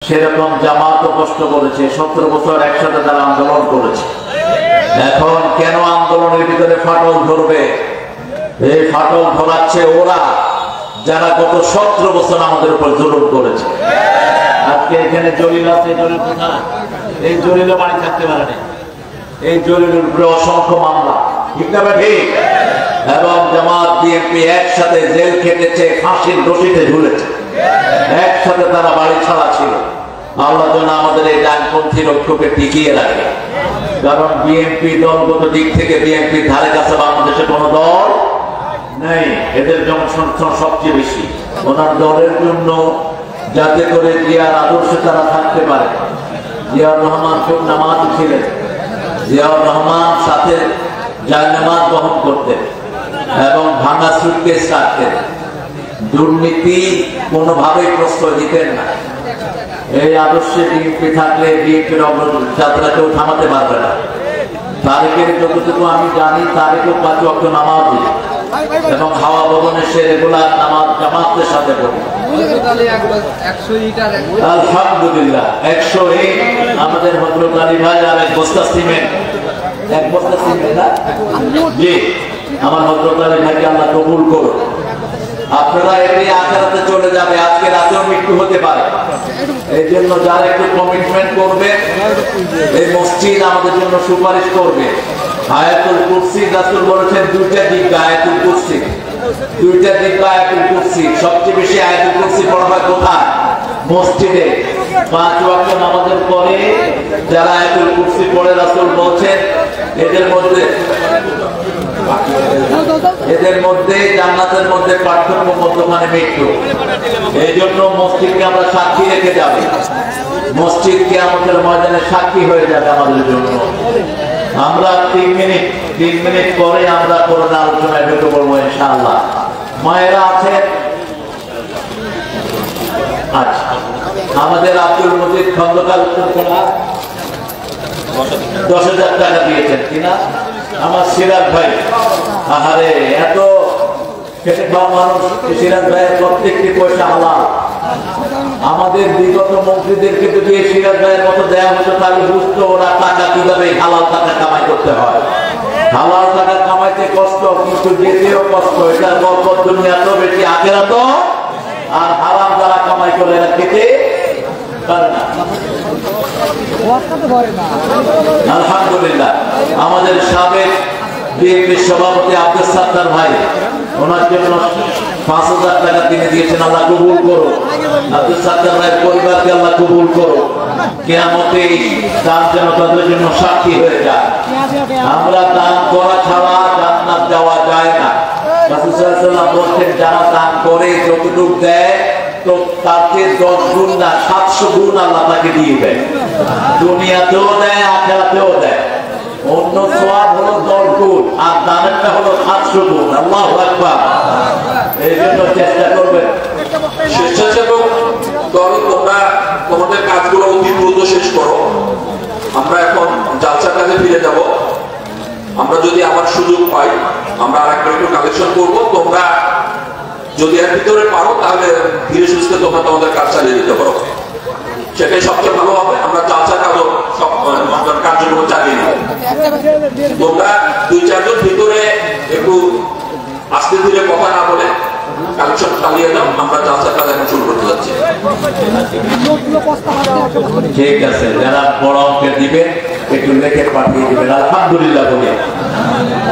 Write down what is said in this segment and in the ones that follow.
সেরকম জামাতও কষ্ট করেছে, 17 বছর একসাথে তারা আন্দোলন করেছে। এখন কেন আন্দোলনের ভিতরে ফাটল ধরবে? এই ফাটল ধরাচ্ছে ওরা যারা গত 17 বছর আমাদের উপর জুলুম করেছে। আজকে এখানে জলিল আছে, জলিল কোথায়? এই জলিলও বাড়ি থাকতে পারে না। এই জলিলের উপরে অসংখ্য মামলা, ঠিক না ঠিক? এবং জামাত বিএনপি একসাথে জেল খেটেছে, ফাঁসির দোষীতে ঝুলেছে, একসাথে তারা বাড়ি ছাড়া ছিল। আল্লাহ যেন আমাদের এই ডানপন্থী লক্ষ্যকে টিকিয়ে রাখে। কারণ বিএনপি দলগত দিক থেকে বিএনপির ধারে কাছে বাংলাদেশে কোন দল নেই। এদের জনসংখ্যা সবচেয়ে বেশি। ওনার দলের জন্য যাতে করে জিয়ার আদর্শে তারা থাকতে পারে। জিয়াউর রহমান খুব নামাজ ছিলেন। জিয়াউর রহমান সাথে জায়নামাজ বহন করতেন এবং ভাঙা সুটকেস রাখতেন। দুর্নীতি কোনোভাবেই প্রশ্রয় দিতেন না। এই আদর্শে বিএনপি থাকলে বিএনপির অগ্রযাত্রা কেউ থামাতে পারবে না। তারেকের যতটুকু আমি জানি, তারেকও 5 ওয়াক্ত নামাজ দিবে এবং হাওয়া ভবনে সে রেগুলার নামাজ জামাতের সাথে পড়ে। আলহামদুলিল্লাহ 100 ইট আমাদের হযরত আলী ভাই আর 1 বস্তা সিমেন্ট, 1 বস্তা সিমেন্ট না জি, আমার হযরত আলী ভাইকে আল্লাহ কবুল করুন। আপনারা এমনি আখিরাতে চলে যাবে, আজকে রাতেও মৃত্যু হতে পারে। এই জন্য যারা একটু কমিটমেন্ট করবে, এই মসজিদ আমাদের জন্য সুপারিশ করবে। আয়াতুল কুরসি রাসূল বলেছেন 2টা দিব্য আয়াতুল কুরসি, 2টা দিব্য আয়াতুল কুরসি। সবচেয়ে বেশি আয়াতুল কুরসি পড়া হয় কোথায়? মসজিদে। 5 ওয়াক্ত নামাজের পরে যারা আয়াতুল কুরসি পড়ে রাসূল বলেছেন এদের মধ্যে জান্নাতের মধ্যে পার্থক্য মধ্যখানে মৃত্যু। এই জন্য মসজিদকে আমরা সাক্ষী রেখে যাব। মসজিদকে আমাদের ময়দানে সাক্ষী হয়ে যাবে আমাদের জন্য। আমরা 3 মিনিট পরে আমরা করোনা আলোচনায় ঢুকে পড়বো ইনশাআল্লাহ। মায়েরা আছেন? আচ্ছা, আমাদের আব্দুল মজিদ খন্দকার 10,000 টাকা দিয়েছেন কিনা? আমার সিরাজ ভাই, আহারে এত খেটে খাওয়া মানুষ, সিরাজ ভাইয়ের প্রত্যেকটি পয়সা হালাল। আমাদের বিগত মন্ত্রীদেরকে যদি সিরাজ ভাইয়ের মতো দেওয়া হতো তাহলে বুঝতো ওরা টাকা কিভাবে হালাল টাকা কামাই করতে হয়। হালাল টাকা কামাইতে কষ্ট, কিন্তু যেতেও কষ্ট। এটার বরকত দুনিয়াতেও বেশি, আখিরাতেও। আর হারাম যারা কামাই করে এরা খেতে পারে না। আলহামদুলিল্লাহ আমাদের সাবেক বিএনপির সভাপতি আব্দুল সাত্তার ভাই, ওনার জন্য 5,000 টাকা তিনি দিয়েছেন। আল্লাহ কবুল করো। আব্দুল সাত্তার ভাইয়ের পরিবারকে আল্লাহ কবুল করো। কিয়ামতে দান যেন তাদের জন্য সাক্ষী হয়ে যায়। আমরা দান করা ছাড়া জান্নাত যাওয়া যায় না। রাসূল সাল্লাল্লাহু আলাইহি ওয়াসাল্লাম বলেন, যারা দান করে যতটুকু দেয় তো তার চেয়ে 10 গুণ না 700 গুণ আল্লাহ তাকে দিয়ে দেয়। দুনিয়াতেও দেয়, আখিরাতেও দেয়। অন্য সওয়াব হলো 10 গুণ আর দানেরটা হলো 700 গুণ। আল্লাহু আকবার। এই জন্য চেষ্টা করবেন। স্বেচ্ছাসেবক দল, তোমরা তোমাদের কাজগুলো অতি দ্রুত শেষ করো। আমরা এখন জালসার কাজে ফিরে যাব। আমরা যদি আবার সুযোগ পাই আমরা আরেকবার একটু কালেকশন করবো। তোমরা যদি এর ভিতরে পারো তাহলে ধীরে সুস্থে তোমরা তোমাদের কাজ চালিয়ে দিতে পারো, সেটাই সবচেয়ে ভালো হবে। আমরা জালসার কাজও সব কার্যক্রম চালিয়ে নেব। তোমরা 2-4 জন ভিতরে একটু আস্তে ধীরে কথা না বলে কালেকশন চালিয়ে দাও। আমরা জালসার কাজ এখন শুরু করতে যাচ্ছি। ঠিক আছে, যারা বড় অঙ্কের দিবে একটু লেখে পাঠিয়ে দিবেন। আলহামদুলিল্লাহ বলে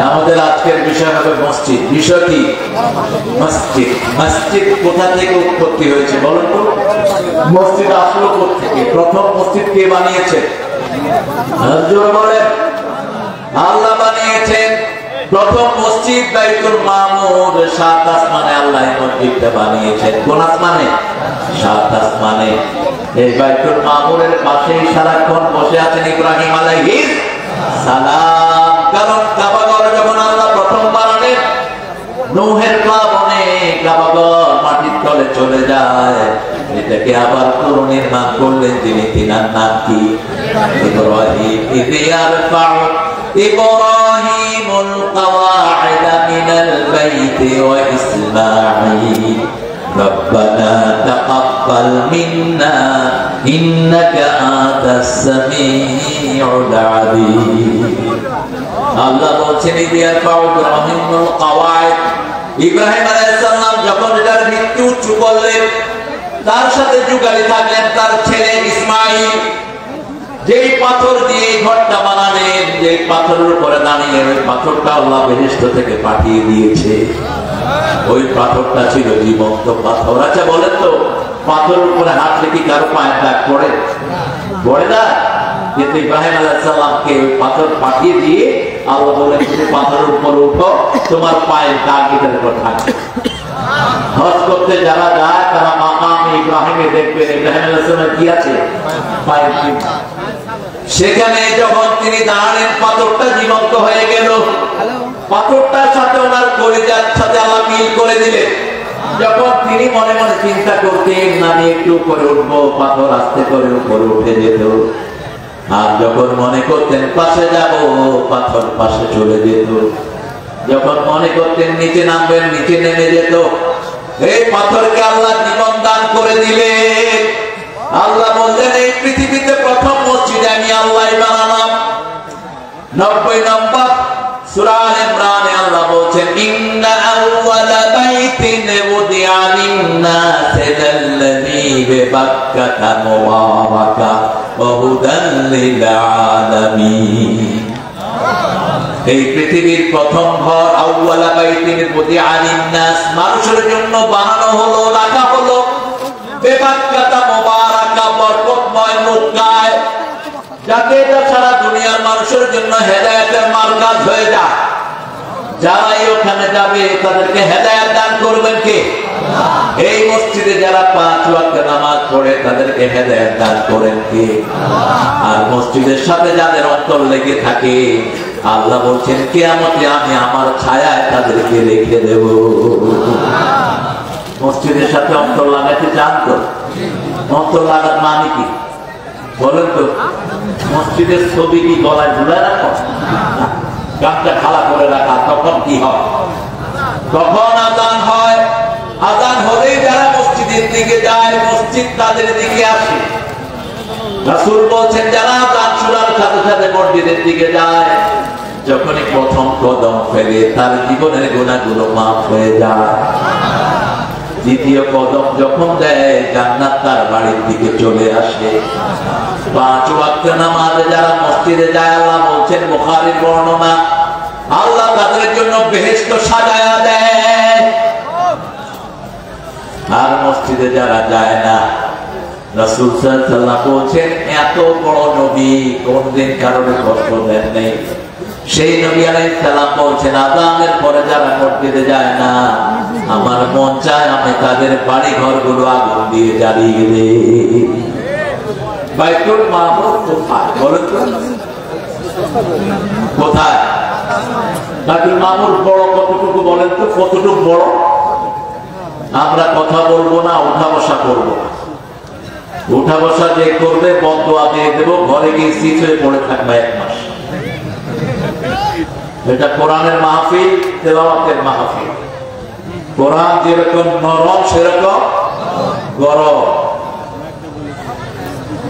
আমাদের আজকের বিষয় হবে মসজিদ। বিষয় কি? মসজিদ। মসজিদ কোথা থেকে উৎপত্তি হয়েছে বলুন তো? মসজিদ আসলো কোথেকে? প্রথম মসজিদ কে বানিয়েছে? আল্লাহ বানিয়েছেন। প্রথম মসজিদ বাইতুল মামুর, 7 আসমানে আল্লাহ মসজিদটা বানিয়েছেন। কোন আসমানে? 7 আসমানে। এই বাইতুল মামুরের পাশেই সারাক্ষণ বসে আছেন ইব্রাহিম আলাইহিস সালাম। কারণ কাবাঘর যখন আল্লাহ প্রথম বানালেন, নূহের প্লাবনে কাবাঘর মাটির তলে চলে যায়। এটাকে আবার পুনর্নির্মাণ করলেন তিনি। তিনার নাম কি? ইব্রাহিম। ইয়ারফাউ ইব্রাহিমুল কাওয়াইদ মিনাল বাইতি ওয়া ইসমাঈল রব্বানা তাকাব্বাল মিন্না ইন্নাকা আনতাস সামিউল আলিম। আল্লাহ বলছেন ইয়ারফাউ ইব্রাহিমুল কাওয়াইদ, ইব্রাহিম আলাইহিস সালাম যখন তার মৃত্যু উঁচু করলেন, তার সাথে যুগালি থাকলেন তার ছেলে ইসমাঈল। যেই পাথর দিয়ে ঘরটা বানালেন, যে পাথরের উপরে দাঁড়িয়ে ওই পাথরটা আল্লাহ বেহেশত থেকে পাঠিয়ে দিয়েছে। ওই পাথরটা ছিল জীবন্ত পাথর। আচ্ছা বলেন তো, পাথরের উপরে হাঁটলে কি কারো পায়ের দাগ পড়ে? পড়ে না। কিন্তু ইব্রাহিম আলাইহিস সালামকে ওই পাথর পাঠিয়ে দিয়ে আল্লাহ বলেন, তুমি পাথরের উপরে উঠো, তোমার পায়ের দাগ এটার উপর থাকবে। হজ করতে যারা যায় তারা মাকাম ইব্রাহিমে দেখবেন ইব্রাহিম আলাইহিস সালামের কি আছে? পায়ের চিহ্ন। সেখানে যখন তিনি দাঁড়ালেন, পাথরটা জীবন্ত হয়ে গেল। পাথরটার সাথে ওনার কলিজার সাথে আল্লাহ মিল করে দিলেন। যখন তিনি মনে মনে চিন্তা করতেন, আমি একটু উপরে উঠবো, পাথর আস্তে করে উপরে উঠে যেত। আর যখন মনে করতেন পাশে যাব, পাথর পাশে চলে যেত। যখন মনে করতেন নিচে নামবেন, নিচে নেমে যেত। এই পাথরকে আল্লাহ জীবন দান করে দিলেন। আল্লাহ বললেন, এই পৃথিবীতে প্রথম মসজিদ আমি আল্লাহ বানালাম। 90 নম্বর সূরা আল ইমরানে আল্লাহ বলছেন, ইন্না আউওয়ালা বাইতিন উদিআ লিন-নাসি লাল্লাযী বিবাক্কাতা মুবারাকা ওয়া হুদান লিল-আলামিন। এই পৃথিবীর প্রথম ঘর আউওয়ালা বাইতিন উদিআ লিন-নাস, মানুষের জন্য বানানো হলো, রাখা হলো। বিবাক্কাতা মুবারাকা, বরকতময় মক্কায়, যাতে এটা সারা দুনিয়ার মানুষের জন্য হেদায়েতের মার্কাজ হয়ে যায়। যারাই ওখানে যাবে তাদেরকে হেদায়েত দান করবেন কে? এই মসজিদে যারা 5 ওয়াক্ত নামাজ পড়ে তাদেরকে হেদায়েত দান করেন কে? আর মসজিদের সাথে যাদের অন্তর লেগে থাকে, আল্লাহ বলছেন কিয়ামতে আমি আমার ছায়ায় তাদেরকে রেখে দেব। মসজিদের সাথে অন্তর লাগাতে চান তো? অন্তর লাগার মানে কি বলেন তো? মসজিদের ছবি কি গলায় ঝুলে রাখো? গামছা খালা করে রাখা। তখন কি হয়? তখন আযান হয়। আযান হলেই যারা মসজিদের দিকে যায়, মসজিদ তাদের দিকে আসে। রাসূল বলছেন, যারা আযান শোনার সাথে সাথে মসজিদের দিকে যায়, যখনই প্রথম কদম ফেলে তার জীবনের গুনাহগুলো মাফ হয়ে যায়। দ্বিতীয় কদম যখন দেয়, জান্নাত তার বাড়ির দিকে চলে আসে। 5 ওয়াক্ত নামাজে যারা মসজিদে যায়, আল্লাহ বলছেন বুখারীর বর্ণনা, আল্লাহ তাদের জন্য বেহেশত সাজায়া দেয়। আর মসজিদে যারা যায় না, রাসূল সাল্লাল্লাহু আলাইহি ওয়াসাল্লাম বলছেন, এত বড় নবী কোনদিন কারোর কষ্ট দেন নাই। সেই নবী আলাইহিস সালাম বলছেন, আযানের পরে যারা মসজিদে যায় না, আমার মন চায় আমি তাদের বাড়ি ঘরগুলো আগুন দিয়ে জ্বালিয়ে দেই। বাইতুল মামুর কোথায় বলেন তো? কোথায়? বাইতুল মামুর বড় কতটুকু বলেন তো? কতটুকু বড়? আমরা কথা বলবো না, উঠা বসা করবো। উঠা বসা যে করবে বদদোয়া দিয়ে দেবো, ঘরে গিয়ে শীত হয়ে পড়ে থাকবে 1 মাস। এটা কোরআনের মাহফিল, তেলাওয়াতের মাহফিল। কোরআন যেরকম নরম সেরকম গরম।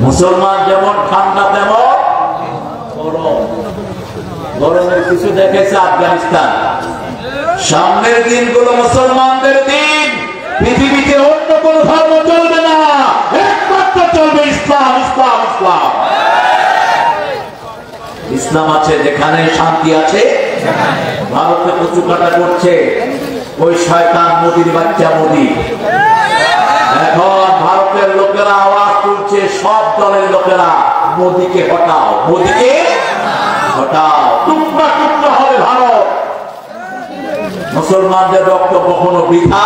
মুসলমান যেমন ঠান্ডা তেমন গরম। গরমের কিছু দেখেছে আফগানিস্তান। সামনের দিনগুলো মুসলমানদের দিন। পৃথিবীতে অন্য কোন ধর্ম চলবে না, একমাত্র চলবে ইসলাম, ইসলাম, ইসলাম। ইসলাম আছে যেখানে, শান্তি আছে। ভারতে কচু কাটা করছে ওই শয়তান মোদির বাচ্চা মোদি। এখন ভারতের লোকেরা আওয়াজ তুলছে, সব দলের লোকেরা, মোদিকে হটাও, মোদিকে হটাও, টুকরা টুকরা হবে ভারত। মুসলমানদের রক্ত কখনো বৃথা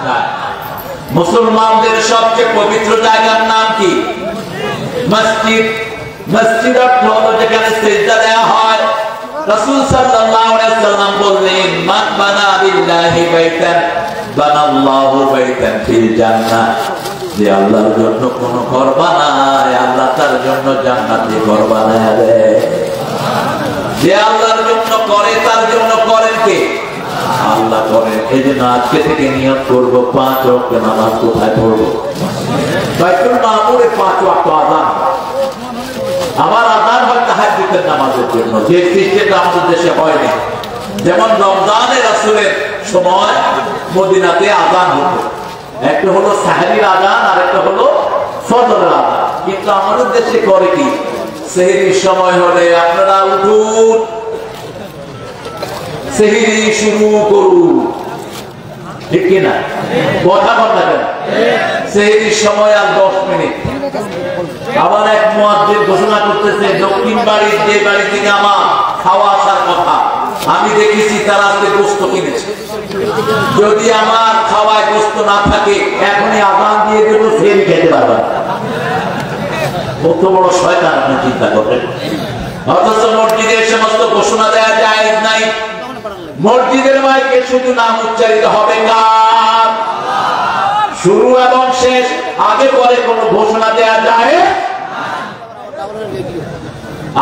যায়। মুসলমানদের সবচেয়ে পবিত্র জায়গার নাম কি? মসজিদ। মসজিদ অর্থ হলো যেখানে সিজদা দেওয়া হয়। রাসূল সাল্লাল্লাহু আলাইহি ওয়াসাল্লাম বললেন, মান বানা বিল্লাহি বাইতান বানাল্লাহু বাইতান ফিল জান্নাহ। যে আল্লাহর জন্য কোন ঘর বানায়, আল্লাহ তার জন্য জান্নাতে ঘর বানায় দেয়। যে আল্লাহর জন্য করে, তার জন্য করেন কে? আল্লাহ করেন। এই জন্য আজকে থেকে নিয়ত করবো 5 ওয়াক্ত নামাজ কোথায় পড়বো? বাইতুল মামুরে 5 ওয়াক্ত আযান। আমার আযান হয় তাহাজ্জুদের নামাজের জন্য, যে সিস্টেমটা আমাদের দেশে হয়নি। যেমন রমজানে রাসূলের সময় মদিনাতে আযান হতো, একটা হলো সাহরির আযান আর একটা হলো ফজরের আযান। কিন্তু আমাদের দেশে করে কি, সেহরির সময় হলে আপনারা উঠুন, সেহরি শুরু করুন, ঠিক কিনা? কথা বলবেন, সেহরির সময় আর 10 মিনিট। আবার এক মুয়াজ্জিন ঘোষণা করতেছে, দক্ষিণ বাড়ির যে বাড়ি থেকে আমার খাওয়া আসার কথা, আমি দেখেছি তারা আজকে গোস্ত কিনেছে। যদি আমার খাওয়ায় গোস্ত না থাকে, এখনই আযান দিয়ে দেব, সেহরি খেতে পারবেন। কত বড় শয়তান আপনি চিন্তা করেন। অথচ মসজিদের সমস্ত ঘোষণা দেওয়া জায়েজ নাই। মসজিদের মাইকে শুধু নাম উচ্চারিত হবে কার, শুরু এবং শেষ, আগে পরে কোনো ঘোষণা দেওয়া যায়।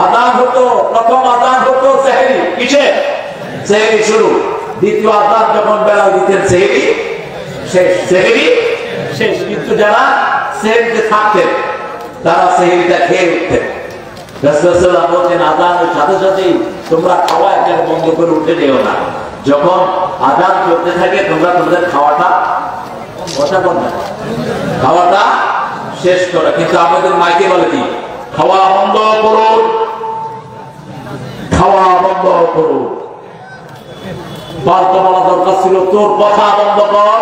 আযান হতো, প্রথম আযান হতো সেহরি, কিসে? সেহরি শুরু। দ্বিতীয় আযান যখন বেলা দিতেন, সেহরি শেষ, সেহরি শেষ। কিন্তু যারা সেহরিতে থাকতেন তারা সেহরিটা খেয়ে উঠতেন। রাসূলুল্লাহ বলেন, আযানের সাথে সাথেই তোমরা খাওয়া একবার বন্ধ করে উঠে যেও না। যখন আযান চলতে থাকে তোমরা তোমাদের খাওয়াটা শেষ করো। কিন্তু আমাদের মাইকে বলে কি, খাওয়া বন্ধ করুন, খাওয়া বন্ধ করুন। বলতে বলা দরকার ছিল, তোর কথা বন্ধ কর,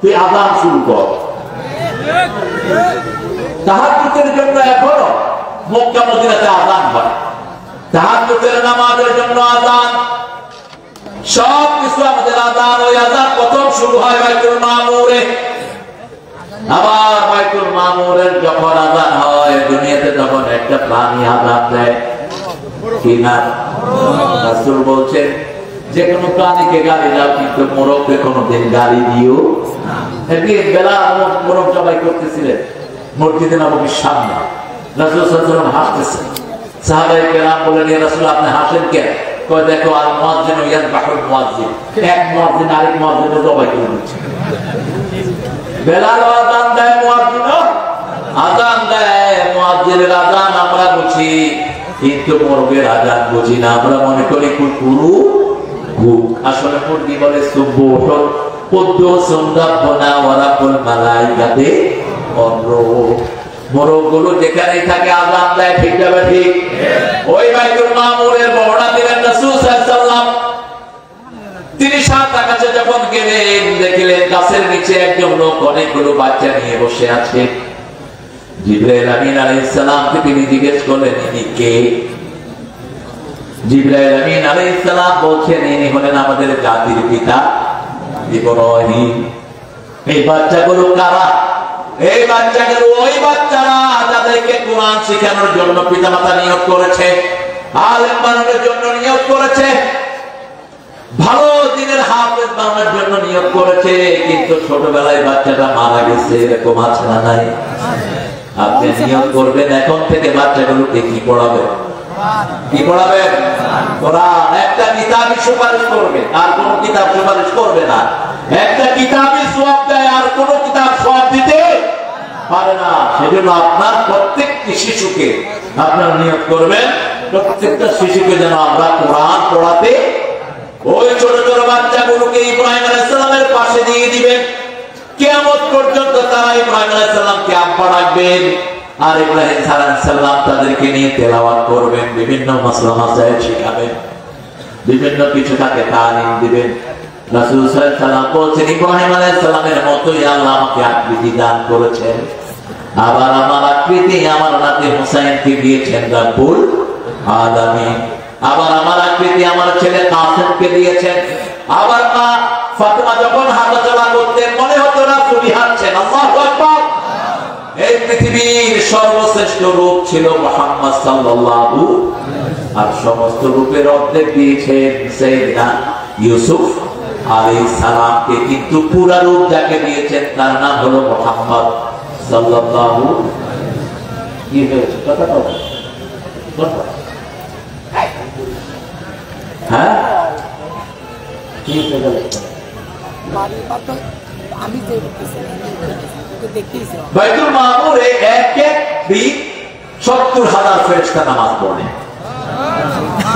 তুই আযান শুরু কর। তাহাজ্জুদের জন্য এখনো মক্কা মদিনাতে আযান হয়, তাহাজ্জুদের নামাজের জন্য আযান, সব কিছু আমাদের আযান। ওই আযান প্রথম শুরু হয় বাইতুল মামুরে। আবার বাইতুল মামুরের যখন আযান হয়, দুনিয়াতে তখন একটা প্রাণী আযান দেয়, কি না? রাসূল বলছেন, যে কোনো প্রাণীকে গালি দাও, কিন্তু মোরগকে কোনোদিন গালি দিও। একদিন বেলা মোরগ জবাই করতেছিলেন মসজিদে নববীর সামনে। রাসূল সাল্লাল্লাহু আলাইহি ওয়াসাল্লাম হাসতেছেন। সাহাবায়ে কেরাম বললেন, ইয়া রাসূল, আপনি হাসেন কেন? কয়, দেখো, আল মুয়াজ্জিন ইয়াযবাহুল মুয়াজ্জিন, এক মুয়াজ্জিন আরেক মুয়াজ্জিনকে জবাই করে দিচ্ছে। বেলাল আযান দেয়, মুয়াজ্জিনও আযান দেয়। মুয়াজ্জিনের আযান আমরা বুঝি, কিন্তু মুরগির আযান বুঝি না। আমরা মনে করি কুকুরু ঘুক, আসলে মুরগি বলে সুবহুন কুদ্দুসুন রাব্বুনা ওয়া রাব্বুল মালাইকাতি ওয়ার-রূহ। মোরগগুলো যেখানেই থাকে আযান দেয়, ঠিক যাবে, ঠিক? ওই বাইতুল মামুরের বর্ণনা দিলেন রাসূল সাল্লাল্লাহু আলাইহি ওয়াসাল্লাম। তিনি 7 আকাশে যখন গেলেন, দেখলেন গাছের নিচে একজন লোক অনেকগুলো বাচ্চা নিয়ে বসে আছে। জিবরাইল আমিন আলাইহিস সালামকে তিনি জিজ্ঞেস করলেন, ইনি কে? জিবরাইল আমিন আলাইহিস সালাম বলছেন, ইনি হলেন আমাদের জাতির পিতা ইব্রাহিম। এই বাচ্চাগুলো কারা? এই বাচ্চাগুলো ওই বাচ্চারা যাদেরকে কোরআন শেখানোর জন্য পিতামাতা নিয়োগ করেছে, আলেম বানানোর জন্য নিয়োগ করেছে, ভালো দিনের হাফেজ বানানোর জন্য নিয়োগ করেছে। কিন্তু ছোটবেলায় বাচ্চাটা মারা গেছে, এরকম আছে না নাই? আপনি নিয়োগ করবেন, এখন থেকে বাচ্চাগুলোকে কি পড়াবেন? কি পড়াবেন? কোরআন। একটা কিতাবই সুপারিশ করবে, আর কোন কিতাব সুপারিশ করবে না। একটা কিতাবই সওয়াব দেয়, আর কোন কিতাব সওয়াব দিতে পারে না। সেজন্য আপনার প্রত্যেকটি শিশুকে আপনারা নিয়োগ করবেন, প্রত্যেকটা শিশুকে যেন আমরা কোরআন পড়াতে, ওই ছোট ছোট বাচ্চাগুলোকে ইব্রাহিম আলাইহিস সালামের পাশে দিয়ে দিবেন। কিয়ামত পর্যন্ত তারা ইব্রাহিম আলাইহিস সালামকে আব্বা ডাকবেন, আর ইব্রাহিম আলাইহিস সালাম তাদেরকে নিয়ে তেলাওয়াত করবেন, বিভিন্ন মাসলা মাসাইল শিখাবেন, বিভিন্ন কিছু তাকে তালিম দিবেন। রাসূল সাল্লাল্লাহু আলাইহি ওয়াসাল্লাম বলেছেন, ইব্রাহিম আলাইহিস সালামের মতই আল্লাহ আমাকে আকৃতি দান করেছেন। আবার আমার আকৃতি আমার নাতি হুসাইনকে দিয়েছেন রব্বুল আলামিন। আবার আমার আকৃতি আমার ছেলে কাসেমকে দিয়েছেন। আবার মা ফাতেমা যখন হাঁটাচলা করতেন, মনে হতো রাসূলই হাঁটছেন। আল্লাহু আকবার। এই পৃথিবীর সর্বশ্রেষ্ঠ রূপ ছিল মুহাম্মদ সাল্লাল্লাহু, আর সমস্ত রূপের অর্ধেক দিয়েছেন সাইয়েদনা ইউসুফ আলাইহিস সালামকে। কিন্তু পুরা রূপ যাকে দিয়েছেন তার নাম হলো মুহাম্মদ সাল্লাল্লাহু। কি হয়েছে কথা বলো? হ্যাঁ, বাইতুল মামুরে এক এক দিন 70,000 ফেরেশতা নামাজ পড়ে।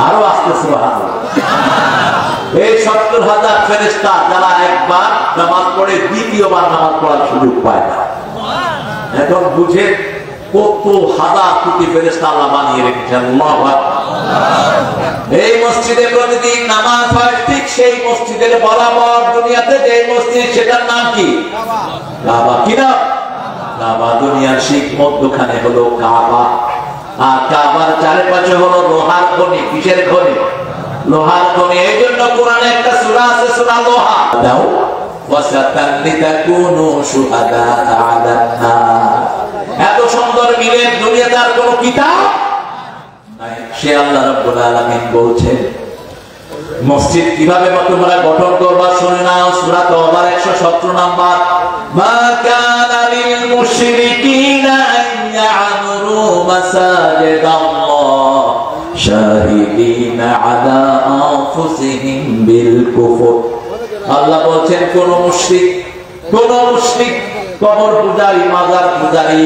আরো আসতে সুবহানাল্লাহ। এই 70,000 ফেরেশতা যারা একবার নামাজ পড়ে দ্বিতীয়বার নামাজ পড়ার সুযোগ পায় না। এখন বুঝে কত হাজার কোটি ফেরেশতা আল্লাহ বানিয়ে রেখেছেন। আল্লাহু আকবার। এই মসজিদে প্রতিদিন নামাজ হয়, ঠিক সেই মসজিদের বরাবর দুনিয়াতে যে মসজিদ সেটার নাম কি? কাবা। কি নাম? কাবা। দুনিয়ার শিখ মধ্যখানে হলো কাবা, আর কাবার চারপাশে হলো লোহার খনি। কিসের খনি? লোহার খনি। এই জন্য কোরআনে একটা সূরা আছে, সূরা লোহা। দাও ওয়াসাতান লিতাকুনু শুহাদা আলান নাস। এত সুন্দর মিলের দুনিয়াতে আর কোনো কিতাব নাই। সে আল্লাহ রাব্বুল আলামিন বলছেন মসজিদ কিভাবে তোমরা গঠন করবা শুনে নাও। সূরা তাওবার 117 নাম্বার। মা কানা লিল মুশরিকিনা আন ইয়া'মুরু মাসাজিদাল্লাহ শাহিদিনা আলা আনফুসিহিম বিল কুফর। আল্লাহ বলেন কোন মুশরিক কবর পূজারী, মাজার পূজারী,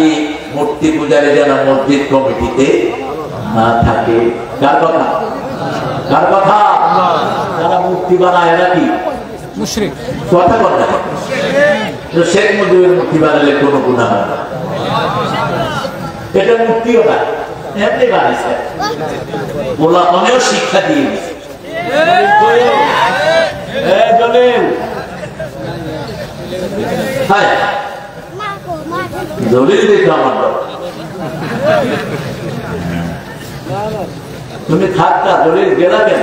মূর্তি পূজারী যেন মসজিদ কমিটিতে না থাকে। কার কথা? কার কথা? যারা মূর্তি বানায় এরা কি মুশরিক? কথা কথা শেখ মুজিবের মূর্তি বানালে কোনো গুনাহ হয় না। এটা মূর্তিও না, এমনি বানাইছে। বলা মনেও শিক্ষা দিয়ে দিচ্ছে। তুমি থাকতা দলিল গেলা কেন?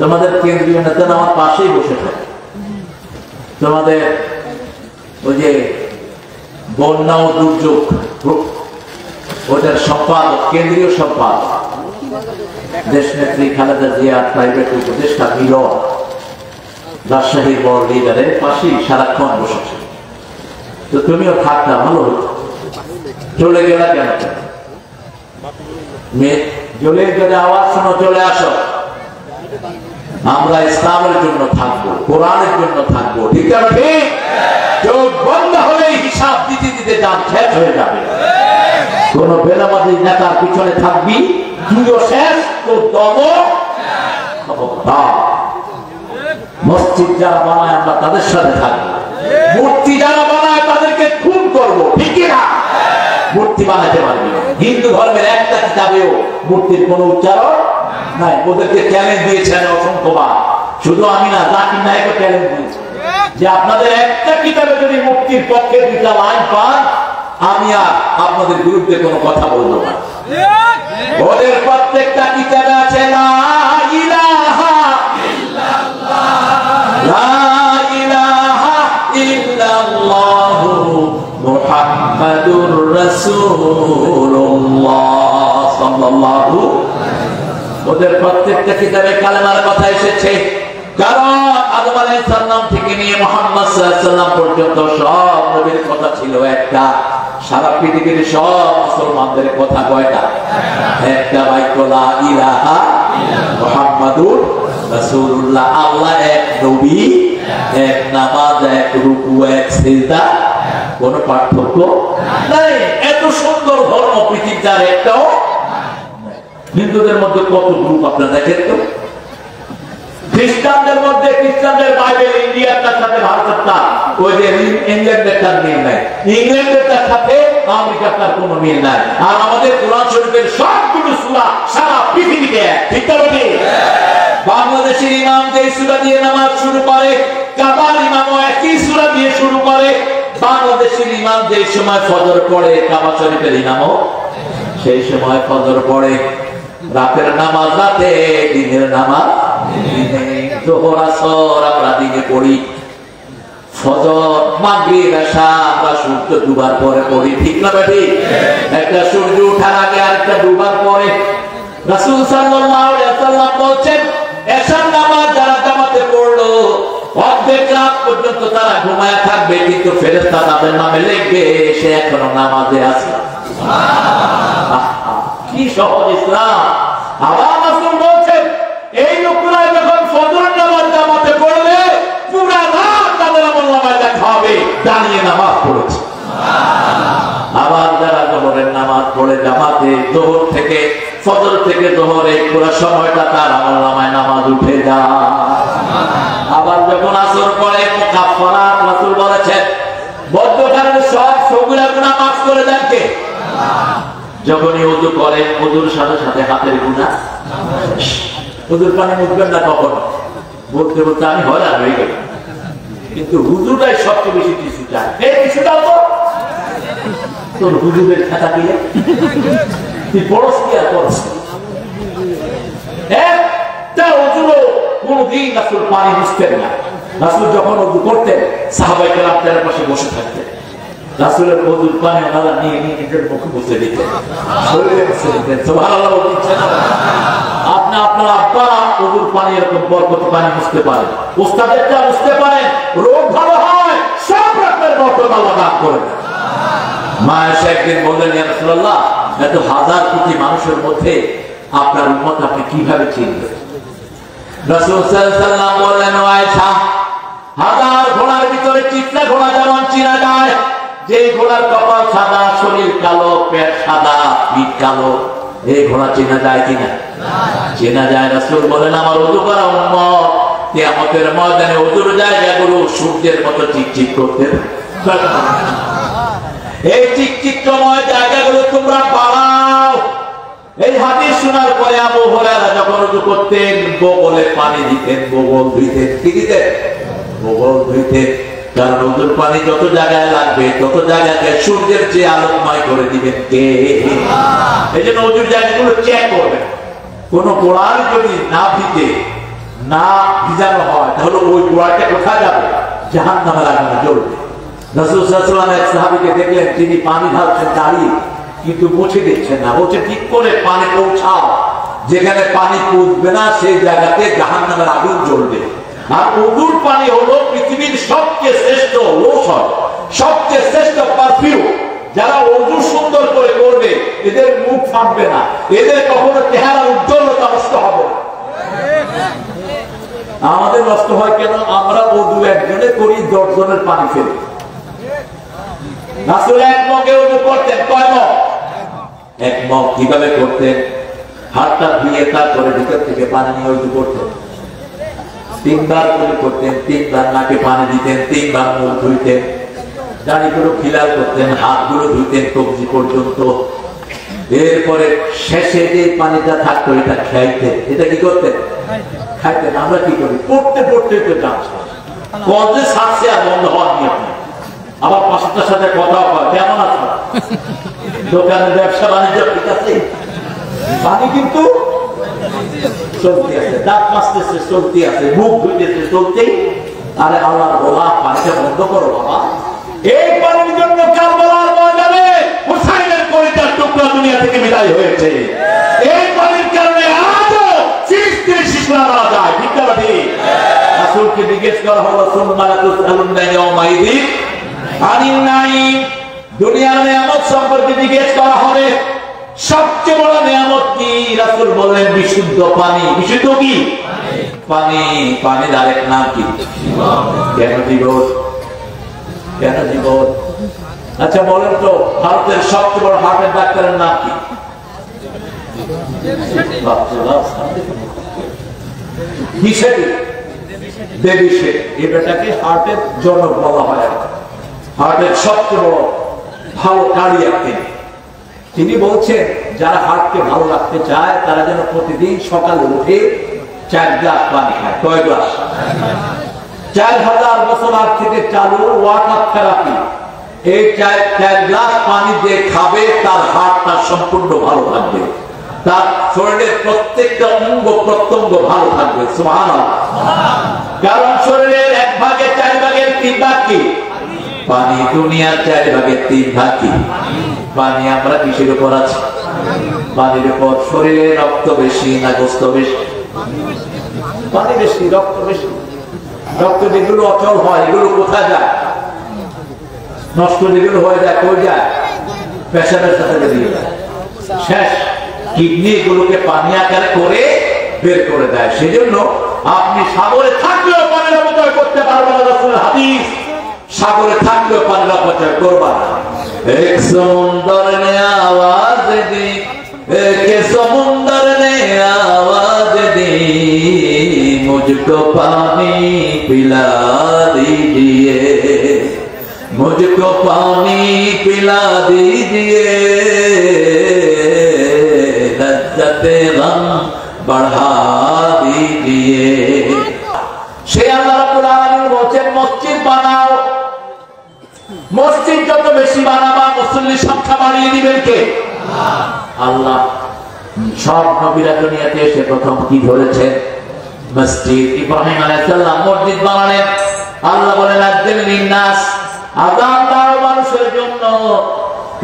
তোমাদের কেন্দ্রীয় নেতা আমার পাশেই বসে থাকে। তোমাদের ওই যে বন্যা ও দুর্যোগ ওটার সম্পাদক, কেন্দ্রীয় সম্পাদক দেশ নেত্রী খালেদা জিয়া প্রাইভেট উপদেষ্টা মিলন রাজশাহীর বড় লিডারের পাশেই সারাক্ষণ বসেছে। তো তুমিও থাকতা, ভালো হতো। চলে গেলা কেন? জলের যদি আওয়াজ শোনো চলে আসো। আমরা ইসলামের জন্য থাকবো, কোরআনের জন্য থাকবো। ঠিক আছে? চোখ বন্ধ হলে হিসাব দিতে দিতে যান শেষ হয়ে যাবে। কোন বেলামাজি নেতার পিছনে থাকবি, তুইও শেষ, তোর দম। মসজিদ যারা বানায় আমরা তাদের সাথে থাকবো, মূর্তি যারা বানায় তাদেরকে খুন করবো। ঠিক না? মূর্তি বানাতে পারবি না। হিন্দু ধর্মের একটা কিতাবেও মূর্তির কোন উচ্চারণ নাই। ওদেরকে চ্যালেঞ্জ দিয়েছেন অসংখ্যবার। শুধু আমি না, জাকির নায়েকও চ্যালেঞ্জ দিয়েছে যে আপনাদের একটা কিতাবে যদি মূর্তির পক্ষে দুটা লাইন পান, আমি আর আপনাদের বিরুদ্ধে কোনো কথা বলবো না। ওদের প্রত্যেকটা কিতাবে আছে লা ইলাহা ইল্লাল্লাহ, লা ইলাহা ইল্লাল্লাহ মুহাম্মাদুর রাসূলুল্লাহ সাল্লাল্লাহু। ওদের প্রত্যেকটা কিতাবে কালেমার কথা এসেছে। কারণ আদম আলাইহিস সালাম থেকে নিয়ে মুহাম্মদ সাল্লাল্লাহু আলাইহি ওয়াসাল্লাম পর্যন্ত সব নবীর কথা ছিল একটা। সারা পৃথিবীর সব মুসলমানদের কথা কয়টা? একটা বাক্য, লা ইলাহা মুহাম্মাদুর রাসূলুল্লাহ। আল্লাহ এক, নবী এক, নামাজ এক, রুকু এক, সিজদা কোন পার্থক্য নাই। এত সুন্দর ধর্ম পৃথিবীর আর একটাও। হিন্দুদের মধ্যে কত গ্রুপ আপনারা দেখেন তো? খ্রিস্টানদের মধ্যে খ্রিস্টানদের বাইবেল ইন্ডিয়ার সাথে ভারতের ওই যে ইংল্যান্ডের তার মিল নাই, ইংল্যান্ডের সাথে আমেরিকার তার কোন মিল নাই। আর আমাদের কোরআন শরীফের সবগুলো সূরা সারা পৃথিবীতে ঠিক আছে। বাংলাদেশের ইমাম যে সূরা দিয়ে নামাজ শুরু করে, কাবার ইমামও একই সূরা দিয়ে শুরু করে। বাংলাদেশের ইমাম যে সময় ফজর পড়ে, কাবা শরীফের ইমামও সেই সময় ফজর পড়ে। রাতের নামাজ রাতে, দিনের নামাজ দিনে। যোহর আসর আমরা দিনে পড়ি, ফজর মাগরিব এশা আমরা সূর্য ডুবার পরে পড়ি। ঠিক না বেটি? একটা সূর্য ওঠার আগে আরেকটা ডুবার পরে। রাসূল সাল্লাল্লাহু আলাইহি ওয়াসাল্লাম বলেন, এশার নামাজ যারা জামাতে পড়লো অর্ধেক রাত পর্যন্ত তারা ঘুমায় থাকবে, কিন্তু ফেরেশতা তাদের নামে লিখবে সে এখনো নামাজে আছে। কি সহজ ইসলাম! আবার রাসূল বলেন, এই লোকরা যখন ফজর নামাজ জামাতে দাঁড়িয়ে নামাজ পড়েছে। আবার যারা জোহরের নামাজ পড়ে জামাতে, জোহর থেকে ফজর থেকে জোহরে পুরো সময়টা তার আমলনামায় নামাজ উঠে যায়। আবার যখন আসর পড়ে মুকাফফারাত রাসূল বলেছেন বদ্ধকারের সব সগীরা গুনাহ মাফ করে দেন কে? যখনই ওযু করে ওযুর সাথে সাথে হাতের গুনাহ, ওযুর পানি মুখবেন না কখনো, বলতে বলতে আমি হয়রান হয়ে গেলাম। কিন্তু হুজুরাই সবচেয়ে বেশি কিছু চায়, এই কিছুটাও তো তোর হুজুরের খাতা দিয়ে তুই পড়স কি আর পড়স? একটা ওযুরও কোনদিন রাসূল পানি মুছতেন না। রাসূল যখন ওযু করতেন সাহাবায়ে কেরাম তার পাশে বসে থাকতেন। রাসূলের ওযুর পানি ওনারা নিয়ে নিয়ে নিজের মুখে মুছে দিতেন, শরীরে মুছে দিতেন। সুবহানাল্লাহ বলছেন। আপনি আপনার আব্বারা ওযুর পানি এরকম বরকত পানি মুছতে পারেন, ওস্তাদেরটা মুছতে পারেন, রোগ ভালো হয়, সব রকমের বরকত আল্লাহ দান করেন। মা আয়েশা একদিন বললেন, ইয়া রাসূলুল্লাহ, এত হাজার কোটি মানুষের মধ্যে আপনার উম্মত আপনি কিভাবে চিনবেন? রাসূল সাল্লাল্লাহু আলাইহি ওয়াসাল্লাম বললেন, আয়েশা, হাজার ঘোড়ার ভিতরে চিত্রা ঘোড়া যেমন চিনা যায়, যে ঘোড়ার কপাল সাদা, শরীর কালো, পেট সাদা, পিঠ কালো, এই ঘোড়া চেনা যায় কিনা? চেনা যায়। রাসূল বলেন, আমার ওযু করা উম্মত কিয়ামতের ময়দানে ওযুর জায়গাগুলো সূর্যের মতো চিকচিক করতে থাকবে। এই চিকচিকময় জায়গাগুলো তোমরা বাড়াও। এই হাদিস শোনার পরে আবু হুরায়রা যখন ওযু করতেন বগলে পানি দিতেন, বগল ধুইতেন। কি দিতেন? বগল ধুইতেন। কারণ ওযুর পানি যত জায়গায় লাগবে তত জায়গাকে সূর্যের চেয়ে আলোকময় করে দিবেন কে? এই জন্য ওযুর জায়গাগুলো চেক করবেন। কোন গোড়ার যদি না ভিজানো হয় তাহলে ওই গোড়াটা কোথায় যাবে? জাহান্নামের আগুনে জ্বলবে। রাসূল সাল্লাল্লাহু আলাইহি ওয়াসাল্লাম এক সাহাবীকে দেখলেন তিনি পানি ঢালছেন দাঁড়িয়ে, কিন্তু মুছে দিচ্ছেন না। বলছে, ঠিক করে পানি পৌঁছাও, যেখানে পানি পৌঁছবে না সেই জায়গাতে জাহান্নামের আগুন জ্বলবে। আর ওযুর পানি হলো পৃথিবীর সবচেয়ে শ্রেষ্ঠ ঔষধ, সবচেয়ে শ্রেষ্ঠ পারফিউম। যারা ওযু সুন্দর করে করবে এদের মুখ ফাটবে না, এদের কখনো চেহারার উজ্জ্বলতা নষ্ট হবে না। আমাদের নষ্ট হয় কেন? আমরা ওযু একজনে করি, 10 জনের পানি ফেলি। রাসূল এক মগে ওযু করতেন। কয় মগ? এক মগ। কিভাবে করতেন? হাতটা ধুয়ে তারপরে ভিতর থেকে পানি নিয়ে ওযু করতেন। 3 বার করে করতেন, 3 বার নাকে পানি দিতেন, 3 বার মুখ ধুইতেন, দাড়িগুলো খিলাল করতেন, হাতগুলো ধুইতেন কবজি পর্যন্ত। এরপরে শেষে যে পানিটা থাকতো এটা খাইতেন। এটা কি করতেন? খাইতেন। আমরা কি করি? পড়তে পড়তে তো জানছি কবে ছাড়ছে আর বন্ধ হওয়ার নিয়ম নেই। আবার পাঁচটার সাথে কথা হয়, কেমন আছো, দোকানের ব্যবসা বাণিজ্য ঠিক আছে, পানি কিন্তু চলতে আছে, দাঁত মাজতেছে চলতে আছে, মুখ ধুইতেছে চলতেই। আরে আল্লাহর গোলাম, পানিটা বন্ধ করো বাবা। এই পানির জন্য কারবালার ময়দানে হুসাইনের কলিজার টুকরা দুনিয়া থেকে বিদায় হয়েছে। এই পানির কারণে আজও ফিলিস্তিনের শিশুরা মারা যায়। ঠিক না ঠিক? রাসূলকে জিজ্ঞেস করা হলো, সুম্মা লাতুসআলুন্না ইয়াওমাইযিন আনিন নাঈম, দুনিয়ার নিয়ামত সম্পর্কে জিজ্ঞেস করা হবে। সবচেয়ে বড় নিয়ামত কি? রাসূল বললেন বিশুদ্ধ পানি। বিশুদ্ধ কি? পানি। পানির আরেক নাম কি? কেন জীবন? কেন জীবন? আচ্ছা বলেন তো, ভারতের সবচেয়ে বড় হার্টের ডাক্তারের নাম কি? বেবি শেখ। এই বেটাকে হার্টের জনক বলা হয়। হার্টের সবচেয়ে বড় ভালো কার্ডিয়াক তিনি বলছেন, যারা হার্টকে ভালো রাখতে চায় তারা যেন প্রতিদিন সকালে উঠে 4 গ্লাস পানি খায়। কয় গ্লাস? 4000 বছর আগ থেকে চালু ওয়াটার থেরাপি। এই 4 গ্লাস পানি যে খাবে তার হার্টটা সম্পূর্ণ ভালো থাকবে, তার শরীরের প্রত্যেকটা অঙ্গ প্রত্যঙ্গ ভালো থাকবে। সুবহানাল্লাহ। কারণ শরীরের 1/4 ভাগ কি? পানি। দুনিয়ার 4/3 ভাগ কি? পানি। আমরা কিসের উপর আছি? পানির উপর। শরীরে রক্ত বেশি না গোস্ত বেশি? পানি বেশি, রক্ত বেশি। রক্ত যেগুলো অচল হয় এগুলো কোথায় যায়? নষ্ট যেগুলো হয়ে যায় কই যায়? পেশাবের সাথে বেরিয়ে যায়। শেষ কিডনি এগুলোকে পানি আকারে করে বের করে দেয়। সেজন্য আপনি সাগরে থাকলেও পানির অপচয় করতে পারবেন না। রাসূলের হাদিস। সাগরে থাকলেও পানির অপচয় করবা না। এক সমুন্দর নে আওয়াজ দি, এক সমুন্দর নে আওয়াজ দি, মুঝকো পানি পিলা दीजिए, मुझको पानी पिला दीजिए, लज्जते गम बढ़ा दीजिए। সে আল্লাহ রাব্বুল আলামিন বলেন মসজিদ বানাও, মসজিদ যত বেশি বানাবা মুসল্লির সংখ্যা বাড়িয়ে দিবেন কে? আল্লাহ। সব নবীরা দুনিয়াতে এসে প্রথম কি ধরেছেন? মসজিদ। ইব্রাহিম আলাইহিস সালাম মসজিদ বানালেন। আল্লাহ বলেন আযান লিন-নাস, আযান দাও মানুষের জন্য।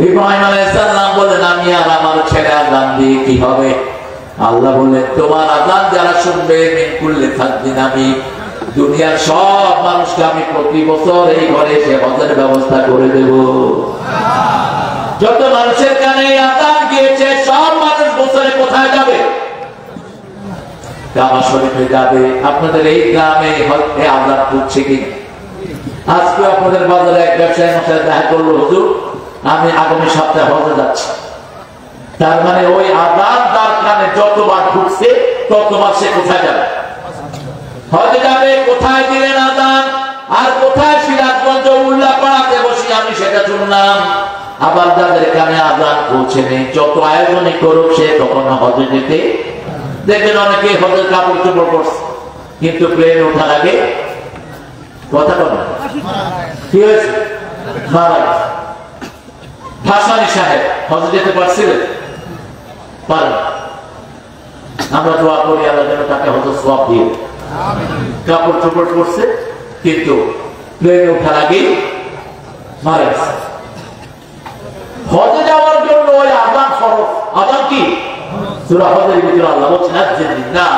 ইব্রাহিম আলাইহিস সালাম বলেন আমি আর আমার ছেলে আযান দিয়ে কি হবে? আল্লাহ বলেন তোমার আযান যারা শুনবে মিন কুল্লি ফাদ্দিন, আমি দুনিয়ার সব মানুষকে আমি প্রতি বছর এই ঘরে এসে হজের ব্যবস্থা করে দেব। যত মানুষের কানে আযান গিয়েছে সব মানুষ বছরে কোথায় যাবে? কাবা শরীফে যাবে। আপনাদের এই গ্রামে আযান পড়ছে কি? আজকে আপনাদের বাজারে এক ব্যবসায়ীর সাথে দেখা করলো, হুজুর আমি আগামী সপ্তাহে হজে যাচ্ছি। তার মানে ওই আযান তার কানে যতবার ঢুকছে ততবার সে কোথায় যাবে? হজে যাবে। কোথায় দিলেন আযান? আর কোথায় সিরাজগঞ্জ উল্লাপাড়াতে বসে আমি সেটা শুনলাম। আবার যাদের কানে আযান পৌঁছেনি, যত আয়োজনই করুক সে কখনো হজে যেতে দেখবেন অনেকে হজের কাপড় চোপড় করছে, কিন্তু প্লেন ওঠার আগে কথা বলে কি হয়েছে? মারা গেছে। ভাসানী সাহেব হজে যেতে পারছিলেন? পারেন। আমরা দোয়া করি আল্লাহ যেন তাকে হজের সওয়াব দিয়ে। কাপড় চোপড় করছে কিন্তু প্লেন ওঠার আগে মারা গেছে। হজে যাওয়ার জন্য ওই আযান ফরজ। আযান কি? সূরা হজের ভিতরে আল্লাহ বলেছেন আযান লিন-নাস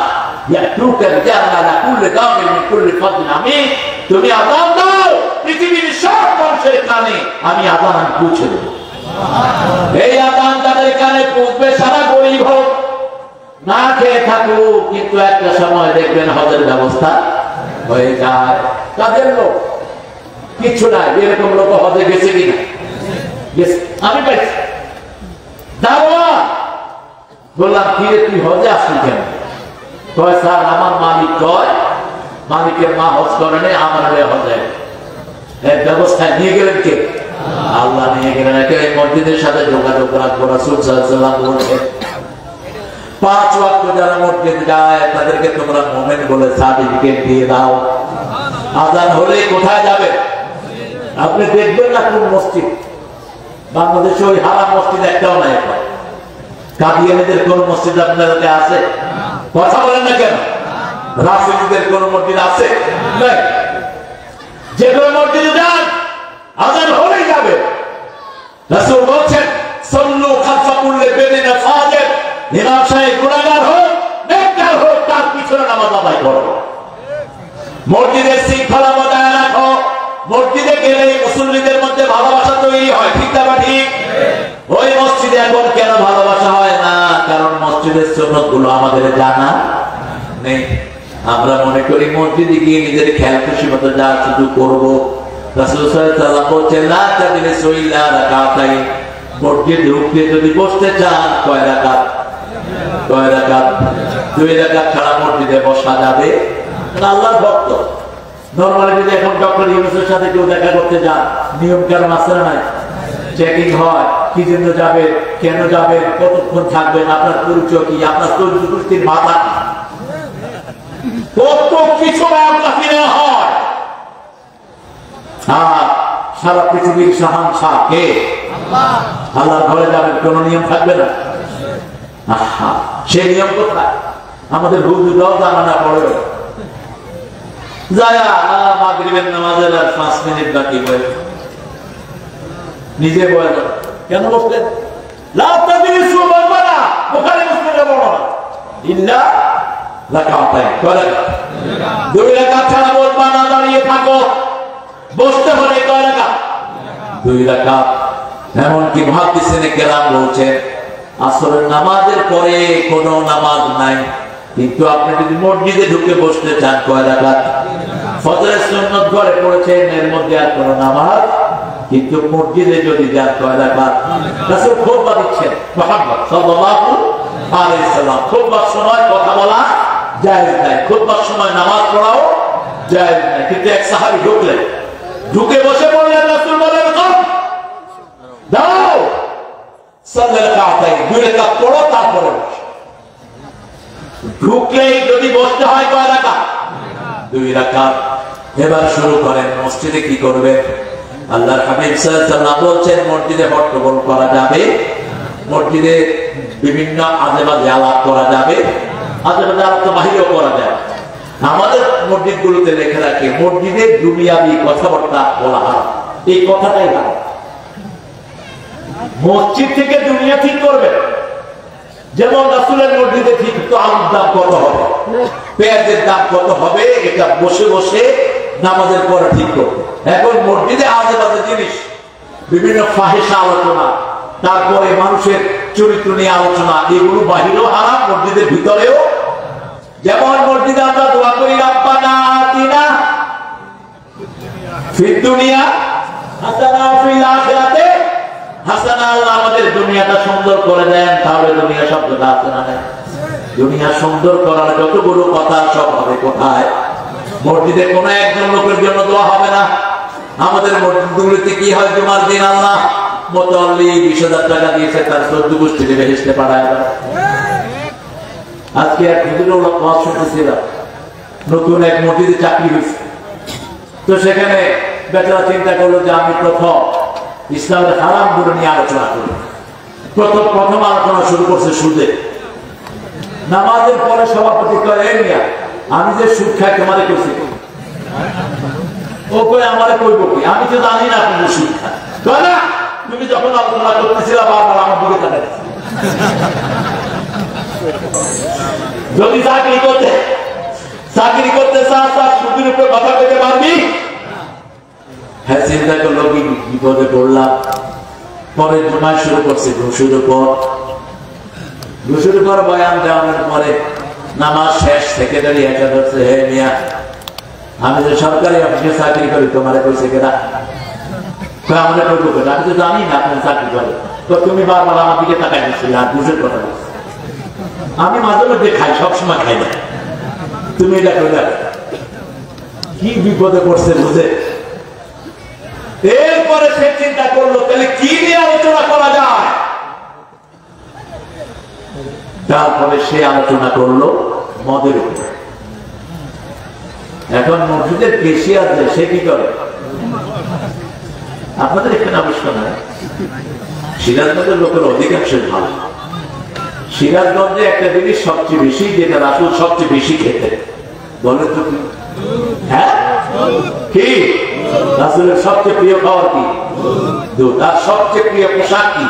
ইয়াতুকা রিজালান আলা কুল্লি দামিন মিন কুল্লি ফাদ্দিন, আমি তুমি আযান দাও পৃথিবীর সব মানুষের কানে আমি আযান পৌঁছে দেব। এই আযান তাদের কানে পৌঁছবে, সারা গরিব হোক না খেয়ে থাকুক, কিন্তু একটা সময় দেখবেন হজের ব্যবস্থা হয়ে যায়। কাদের লোক কিছু নাই, এরকম লোক হজে গেছে কিনা? আমি পাইছি। দাওয়া বললাম কি রে তুই হজে আসলি কেন? কয় স্যার আমার মালিক কয়, মালিকের মা হজ করে নেই, আমার হয়ে হজে। এর ব্যবস্থায় নিয়ে গেলেন কে? আল্লাহ নিয়ে গেলেন। এই মসজিদের সাথে যোগাযোগ রাখবো। রাসূল সাল্লাল্লাহু আলাইহি ওয়াসাল্লাম বলেছেন 5 ওয়াক্ত যারা মসজিদ যায় তাদেরকে তোমরা মুমিন বলে সার্টিফিকেট দিয়ে দাও। আযান হলে কোথায় যাবে? আপনি দেখবেন না কোন মসজিদ, বাংলাদেশে ওই হারাম মসজিদ একটাও নাই। এখন কাদিয়ানীদের কোন মসজিদ আপনাদের আছে? কথা বলেন না কেন? রাফিজিদের কোন মসজিদ আছে? নাই। যে কোনো মসজিদে যান আযান হলেই যাবে। রাসূল বলেছেন সাল্লু খালফা কুল্লি বিদিন ফাজির, ইমাম সাহেব গুনাহগার হোক নেককার হোক তার পিছনে নামাজ আদায় করো। মসজিদের শৃঙ্খলা বজায় রাখো। মসজিদে গেলে মুসল্লিদের মধ্যে ভালোবাসা তৈরি হয়, ঠিক না ঠিক? ওই মসজিদে এখন কেন ভালোবাসা হয় না? কারণ মসজিদের সুন্নাত গুলো আমাদের জানা নেই। আমরা মনে করি মসজিদে গিয়ে নিজের খেয়াল খুশি মতো যা শুধু করবো। রাসূল সাল্লাল্লাহু আলাইহি ওয়াসাল্লাম বলেছেন লা তাজলিসু ইল্লা রাকাতাইন, মসজিদ ঢুকতে যদি বসতে চান কয় রাকাত? 2 রাকাত ছাড়া মসজিদে বসা যাবে না। আল্লাহর ভক্ত নরমালি যদি এখন ডক্টর ইউনূসের সাথে কেউ দেখা করতে যান, নিয়ম কানুন আছে না নাই? চেকিং হয়, কি জন্য যাবে, কেন যাবে, কতক্ষণ থাকবেন, আপনার পরিচয় কি, আপনার চরিত্রের মাথা কত কিছু হয়। আর সারা পৃথিবীর শাহানশাহ কে? আল্লাহর ঘরে যাবেন, কোন নিয়ম থাকবে না। সেই নিয়ম কোথায়? আমাদের হুজুররাও জানা না পড়ে যায়া মাগরিবের নামাজের আর 5 মিনিট বাকি হয়ে নিজে বলে কেন বসলেন? লা তাজলিসু বারবারা, বুখারী মুসলিমে বলা ইল্লা রাকাতাইন, 2 রাকাত ছাড়া বলবা না, দাঁড়িয়ে থাকো। বসতে হলে 2 রাকাত। এমনকি মুহাদ্দিসিনে কেরাম বলছেন আসরের নামাজের পরে কোনো নামাজ নাই, কিন্তু আপনি যদি মসজিদে ঢুকে বসতে চান কয় রাকাত? ফজরের সুন্নত ঘরে পড়েছেন, এর মধ্যে আর কোনো নামাজ, কিন্তু মসজিদে যদি যান কয় রাকাত। রাসূল খুতবা দিচ্ছেন, মুহাম্মদ সাল্লাল্লাহু আলাইহি সাল্লাম খুতবার সময় কথা বলা জায়েজ নাই, খুতবার সময় নামাজ পড়াও জায়েজ নাই। কিন্তু এক সাহাবী ঢুকলেন, ঢুকে বসে পড়লেন, রাসূল বলেন দাও সাল্লাল্লাহু আলাইহি দুই রাকাত পড়ো, তারপরে ঢুকলেই যদি বসতে হয় কয় রাকাত? দুই রাকাত। এবার শুরু করেন। মসজিদে কি করবে? আল্লাহর হাবিব সাল্লাল্লাহু আলাইহি ওয়াসাল্লাম বলেন মসজিদে হট্টগোল করা যাবে, মসজিদে বিভিন্ন আজেবাজে আলাপ করা যাবে, আজেবাজে আলাপ তো বাহিরেও করা যায়। আমাদের মসজিদগুলোতে লেখা রাখে মসজিদে দুনিয়াবি কথাবার্তা বলা হারাম। এই কথাটাই হারাম। মসজিদ থেকে দুনিয়া ঠিক করবে। যেমন রাসূলের মসজিদে ঠিক তো আলুর দাম কত হবে, পেঁয়াজের দাম কত হবে, এটা বসে বসে নামাজের পরে ঠিক করবে। এখন মসজিদে আজেবাজে জিনিস, বিভিন্ন ফাহিশা আলোচনা, তারপরে মানুষের চরিত্র নিয়ে আলোচনা, এগুলো বাহিরেও হারাম, মসজিদের ভিতরেও। যেমন মসজিদে আমরা দোয়া করি রব্বানা আতিনা ফিদ দুনিয়া হাসানা ওয়া ফিল আখিরাতি হাসানা, আল্লাহ আমাদের দুনিয়াটা সুন্দর করে দেন। তাহলে দুনিয়া শব্দটা আছে না? দুনিয়া সুন্দর করার যতগুলো কথা সব হবে কোথায়? মসজিদে কোনো একজন লোকের জন্য দোয়া হবে না। আমাদের মসজিদগুলিতে কি হয়? জুমার দিন আল্লাহ মুতাল্লি 20,000 টাকা দিয়েছে, তার 14 গোষ্ঠীতে বেহেশতে পাঠায়। আজকে এক হুজুরের ওয়াজ শুনতেছিলাম, নতুন এক মসজিদে চাকরি হয়েছে। তো সেখানে বেচারা চিন্তা করলো যে আমি প্রথম ইসলামের হারাম গুলো নিয়ে আলোচনা করি। প্রথম আলোচনা শুরু করছে সুদে। নামাজের পরে সভাপতি কয়, আমি যে সুদ খাই তোমারে করছি, ও কই আমারে কইব কি? আমি তো জানি না আপনি সুদ খান। না, তুমি যখন আলোচনা করতেছিল বারবার আমার দিকে তাকাইছি। যদি চাকরি করতে সুদের উপরে কথা বলতে পারবি? হ্যাঁ, চিন্তা করলো কি বিপদে পড়লাম। পরে জুমায় শুরু করছে ঘুষুর পর বয়ান দেওয়ানোর পরে নামাজ শেষ থেকে দাঁড়িয়ে একা ধরছে, হে মিয়া আমি যে সরকারি অফিসে চাকরি করি, তোমার কইছে কেনা? আমাদের করবো কেন? আমি তো জানি না আপনি চাকরি করে। তো তুমি বারবার আমার দিকে তাকাই দিচ্ছিলে আর ঘুষের কথা বলছো। আমি মাঝে মধ্যে খাই, সবসময় খাই না। তুমি এটা করে কি বিপদে পড়ছে বুঝে। এরপরে সে চিন্তা করলো তাহলে কি নিয়ে আলোচনা করা যায়। তারপরে সে আলোচনা করলো মদের উপরে। এখন মসজিদের কেশিয়ার যে সে কি করে? আপনাদের এখানে আবিষ্কার নয়, সিরাজগঞ্জের লোকের অধিকাংশ ভালো। সিরাজগঞ্জে একটা জিনিস সবচেয়ে বেশি, যেটা রাসূল সবচেয়ে বেশি খেতে, বলে তো কি? হ্যাঁ, কি রাসূলের সবচেয়ে প্রিয় খাবার কি? দুধ। আর সবচেয়ে প্রিয় পোশাক কি?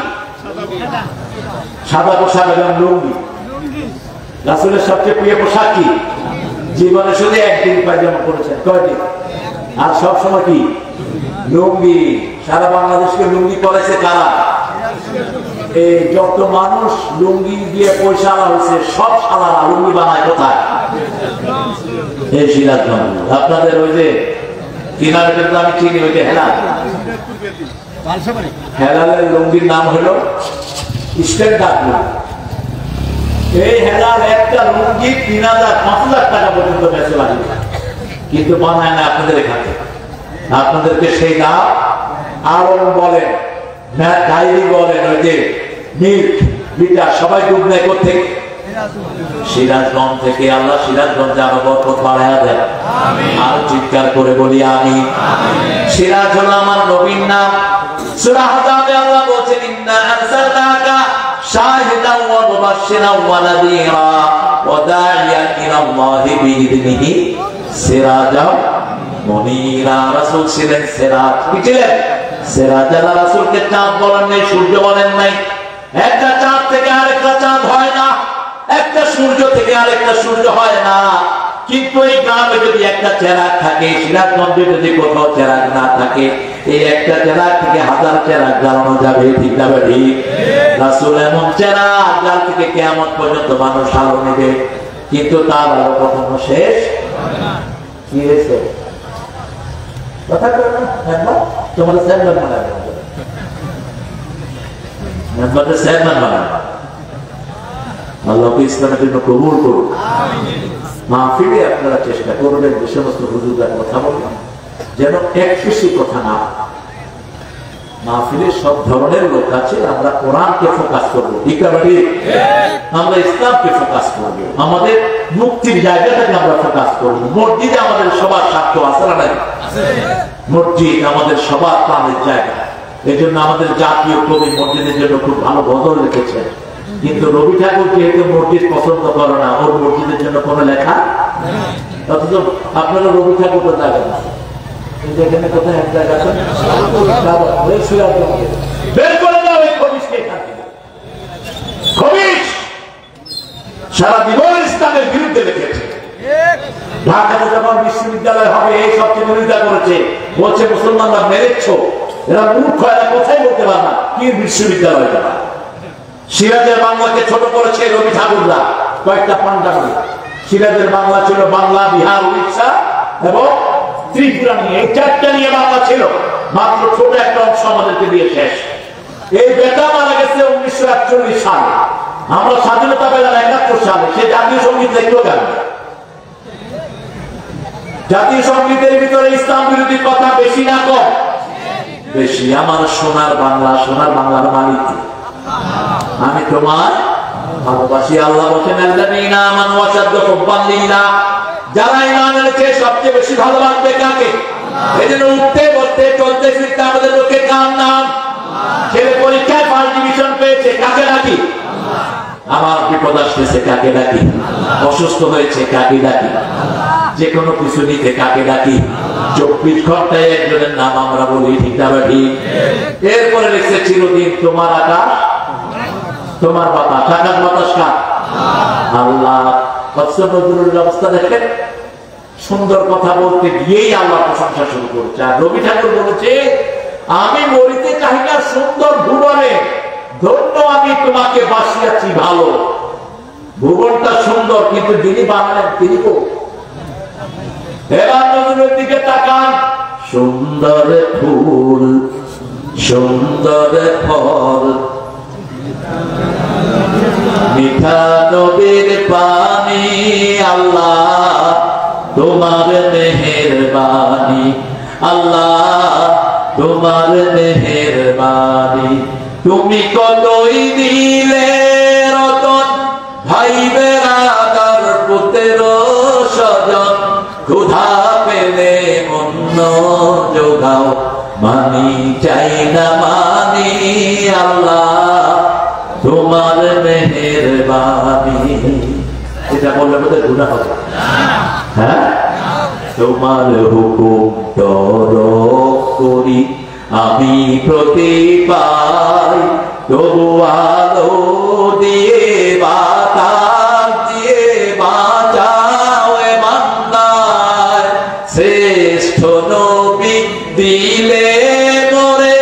সাদা পোশাক এবং লুঙ্গি। রাসূলের সবচেয়ে প্রিয় পোশাক কি? জীবনে শুধু একদিন পায়জামা পরেছেন, কয়দিন? আর সবসময় কি? লুঙ্গি। সারা বাংলাদেশকে লুঙ্গি পরেছে কারা? এই যত মানুষ লুঙ্গি দিয়ে পয়সা আলা হয়েছে, সব সালারা লুঙ্গি বানায় কোথায়? এই সিরাজগঞ্জ। আপনাদের ওই যে কিনারে কিন্তু আমি চিনি, ওই যে হেলালের লুঙ্গির নাম হলো স্ট্যান্ডার্ড লুঙ্গি। এই হেলাল একটা লুঙ্গি 3,000-5,000 টাকা পর্যন্ত বেচে লাগে, কিন্তু বানায় না আপনাদের এখানে। আপনাদেরকে সেই দাম আরো বলেন, ডায়েরি বলেন, ওই যে মিল্ক বিটা সবাই দুধ নেয় কোথেকে? সিরাজগঞ্জ থেকে। আল্লাহ সিরাজগঞ্জে আরো বরকত বাড়ায়া দেন। আর চিৎকার করে বলি আমি। সিরাজ হলো আমার নবীর নাম। সূরা আহজাবে আল্লাহ বলেছেন, ইন্না আরসালনাকা শাহিদান ওয়া মুবাশশিরান ওয়া নাযীরা ওয়া দা'iয়ান ইলাল্লাহি বিইذনিহি সিরাজাম মুনীরা। রাসূল ছিলেন সিরাজ। কি ছিলেন? সিরাজ। আল্লাহ রাসূলকে চাঁদ বলেন নাই, সূর্য বলেন নাই। একটা চাঁদ থেকে আরেকটা চাঁদ হয় না, একটা সূর্য থেকে আরেকটা সূর্য হয় না। কিন্তু এই গ্রামে যদি একটা চেরাগ থাকে, সিরাজগঞ্জে যদি কোথাও চেরাগ না থাকে, এই একটা চেরাগ থেকে 1000 চেরাগ জ্বালানো যাবে, ঠিক যাবে? ঠিক। রাসূল এমন চেরাগ যার থেকে কিয়ামত পর্যন্ত মানুষ আলো নেবে, কিন্তু তার আলো কখনো শেষ কি হয়েছে? কথা বলে না মেম্বার, তোমাদের চেয়ারম্যান বানাবে, মেম্বারদের চেয়ারম্যান বানাবে। আল্লাহকে ইসলামের জন্য কবুল করুন। মাহফিলে আপনারা চেষ্টা করবেন যে সমস্ত হুজুররা কথা বলবেন যেন একপেশি কথা না। মাহফিলে সব ধরনের লোক আছে, আমরা কোরআনকে ফোকাস করবো, ঠিক আছে? আমরা ইসলামকে ফোকাস করবো, আমাদের মুক্তির জায়গাটাকে আমরা ফোকাস করবো। মসজিদে আমাদের সবার স্বার্থ আছে না নাই? মসজিদ আমাদের সবার প্রাণের জায়গা। এই জন্য আমাদের জাতীয় কবি মসজিদের জন্য খুব ভালো গজল লিখেছেন, কিন্তু রবি ঠাকুর যেহেতু মসজিদ পছন্দ করে না, ওর মসজিদের জন্য কোনো লেখা, অথচ আপনারা রবি ঠাকুরকে দেখেন না। এখানে কোথায় এক জায়গা বের করে দাও এই খবিশকে এখান থেকে। খবিশ সারা জীবন ইসলামের বিরুদ্ধে লিখেছে। ঢাকাতে যখন বিশ্ববিদ্যালয় হবে এই সবচেয়ে বিরোধিতা করেছে, বলছে মুসলমানরা মেরেছ, এরা মূর্খ, এরা কোথায় বলতে পারে না কি বিশ্ববিদ্যালয়। সিরাজের বাংলাকে ছোট করেছে রবি ঠাকুররা কয়েকটা পান্ডা নিয়ে। সিরাজের বাংলা ছিল বাংলা, বিহার, উড়িষ্যা এবং ত্রিপুরা নিয়ে, এই চারটা নিয়ে বাংলা ছিল। মাত্র ছোট একটা অংশ আমাদেরকে দিয়ে শেষ। এই বেটা মারা গেছে 1941 সালে, আমরা স্বাধীনতা পেলাম 71 সালে। সে জাতীয় সঙ্গীত লিখলো কেন? জাতীয় সঙ্গীতের ভিতরে ইসলাম বিরোধী কথা বেশি না কম? বেশি। আমার সোনার বাংলা, সোনার বাংলার মালিক আমি তোমার ভালোবাসি। আল্লাহ বলেন আল্লাযীনা আমানু ওয়াশাদ্দু হুব্বান লিল্লাহ, যারা ঈমান এনেছে সবচেয়ে বেশি ভালোবাসবে কাকে? এজন্য উঠতে বসতে চলতে ফিরতে আমাদের লোকে কার নাম? ছেলে পরীক্ষায় ফার্স্ট ডিভিশন পেয়েছে, কাকে ডাকি? আমার বিপদ আসতেছে, কাকে ডাকি? অসুস্থ হয়েছে, কাকে ডাকি? যে কোনো কিছু নিতে কাকে ডাকি? 24 ঘন্টায় একজনের নাম আমরা বলি, ঠিক না ঠিক? এরপরে লিখছে চিরদিন তোমার আকাশ তোমার বাতাস। আকাশ বাতাস কার? আল্লাহ। নজরুলের অবস্থা দেখেন, সুন্দর কথা বলতে গিয়েই আল্লাহ প্রশংসা শুরু করছে। আর রবি ঠাকুর বলেছে আমি মরিতে চাই না সুন্দর ভুবনে, ধন্য আমি তোমাকে বাসিয়াছি ভালো। ভুবনটা সুন্দর, কিন্তু যিনি বানালেন তিনি কো? এবার নজরুলের দিকে তাকান। সুন্দর ফুল সুন্দর ফল, মিঠা নবীর পানি, আল্লাহ তোমার মেহেরবানি, আল্লাহ তোমার মেহেরবানি। তুমি কতই দিলে রতন, ভাই বেড়াদার পুত্র স্বজন, ক্ষুধা পেলে অন্ন যোগাও, মানি চাই না মানি, আল্লাহ তোমার মেহেরবানি। এটা বললে বোধহয় গুনাহ হবে? হ্যাঁ, তোমার হুকুম তরক করি আমি প্রতি পাই, তবু আলো দিয়ে বাতাস দিয়ে বাঁচাও এ বান্দায়। শ্রেষ্ঠ নবী দিলে মোরে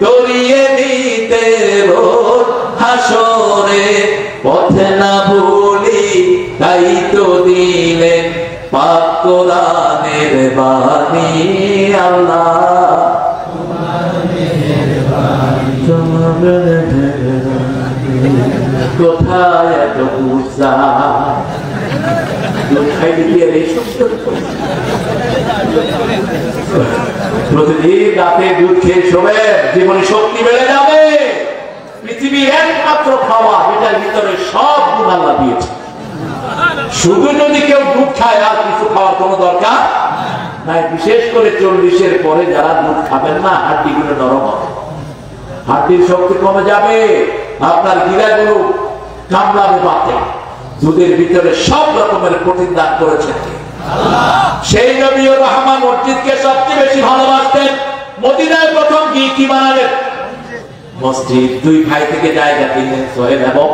তরিয়ে দিতে রোজ হাসরে, পথে না ভুলি তাই তো দিলেন পাক কোরআনের বাণী, আল্লাহ কোথায় এত বুঝা প্রতিদিন রাতে দুধ খেয়ে শোবে, জীবনে শক্তি বেড়ে যাবে। পৃথিবীর একমাত্র খাওয়া যেটার ভিতরে সব গুণ আল্লাহ দিয়েছে। শুধু যদি কেউ দুধ খায় আর কিছু খাওয়ার কোনো দরকার নাই। বিশেষ করে 40-এর পরে যারা দুধ খাবেন না, হাড্ডিগুলো নরম হবে, হাড্ডির শক্তি কমে যাবে, আপনার গিরাগুলো কামড়াবে বাতে। দুধের ভিতরে সব রকমের প্রোটিন দান করেছেন সেই নবী রহমান। মসজিদকে সবচেয়ে বেশি ভালোবাসতেন। মদিনায় প্রথম কি বানালেন? মসজিদ। দুই ভাই থেকে জায়গা কিনলেন, সোহেল এবং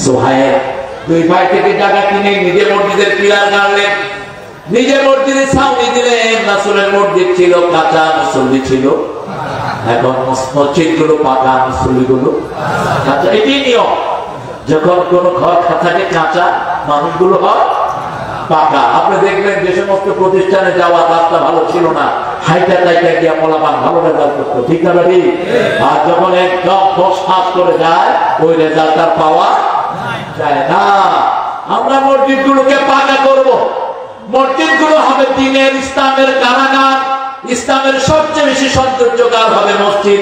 সোহায়েল। দুই ভাই থেকে জায়গা কিনে নিজের মসজিদের পিলার গাড়লেন, নিজের মসজিদে ছাউনি দিলেন। রাসূলের মসজিদ ছিল কাঁচা, মুসল্লি ছিল। এখন মসজিদ গুলো পাকা, মুসল্লি গুলো কাঁচা। এটি নিয়ম, যখন কোন ঘর থাকে কাঁচা, মানুষগুলো হয় পাকা। আপনি দেখবেন যে সমস্ত প্রতিষ্ঠানে যাওয়া রাস্তা ভালো ছিল না, হাইটা টাইটা গিয়া পোলাপান ভালো রেজাল্ট করতো, ঠিক না ভাই? আর যখন একদম 10 পাস করে যায় ওই রেজাল্ট আর পাওয়া যায় না। আমরা মসজিদ গুলোকে পাকা করব, মসজিদ গুলো হবে দ্বীনের ইসলামের কারাগার, ইসলামের সবচেয়ে বেশি সৌন্দর্যকার হবে মসজিদ।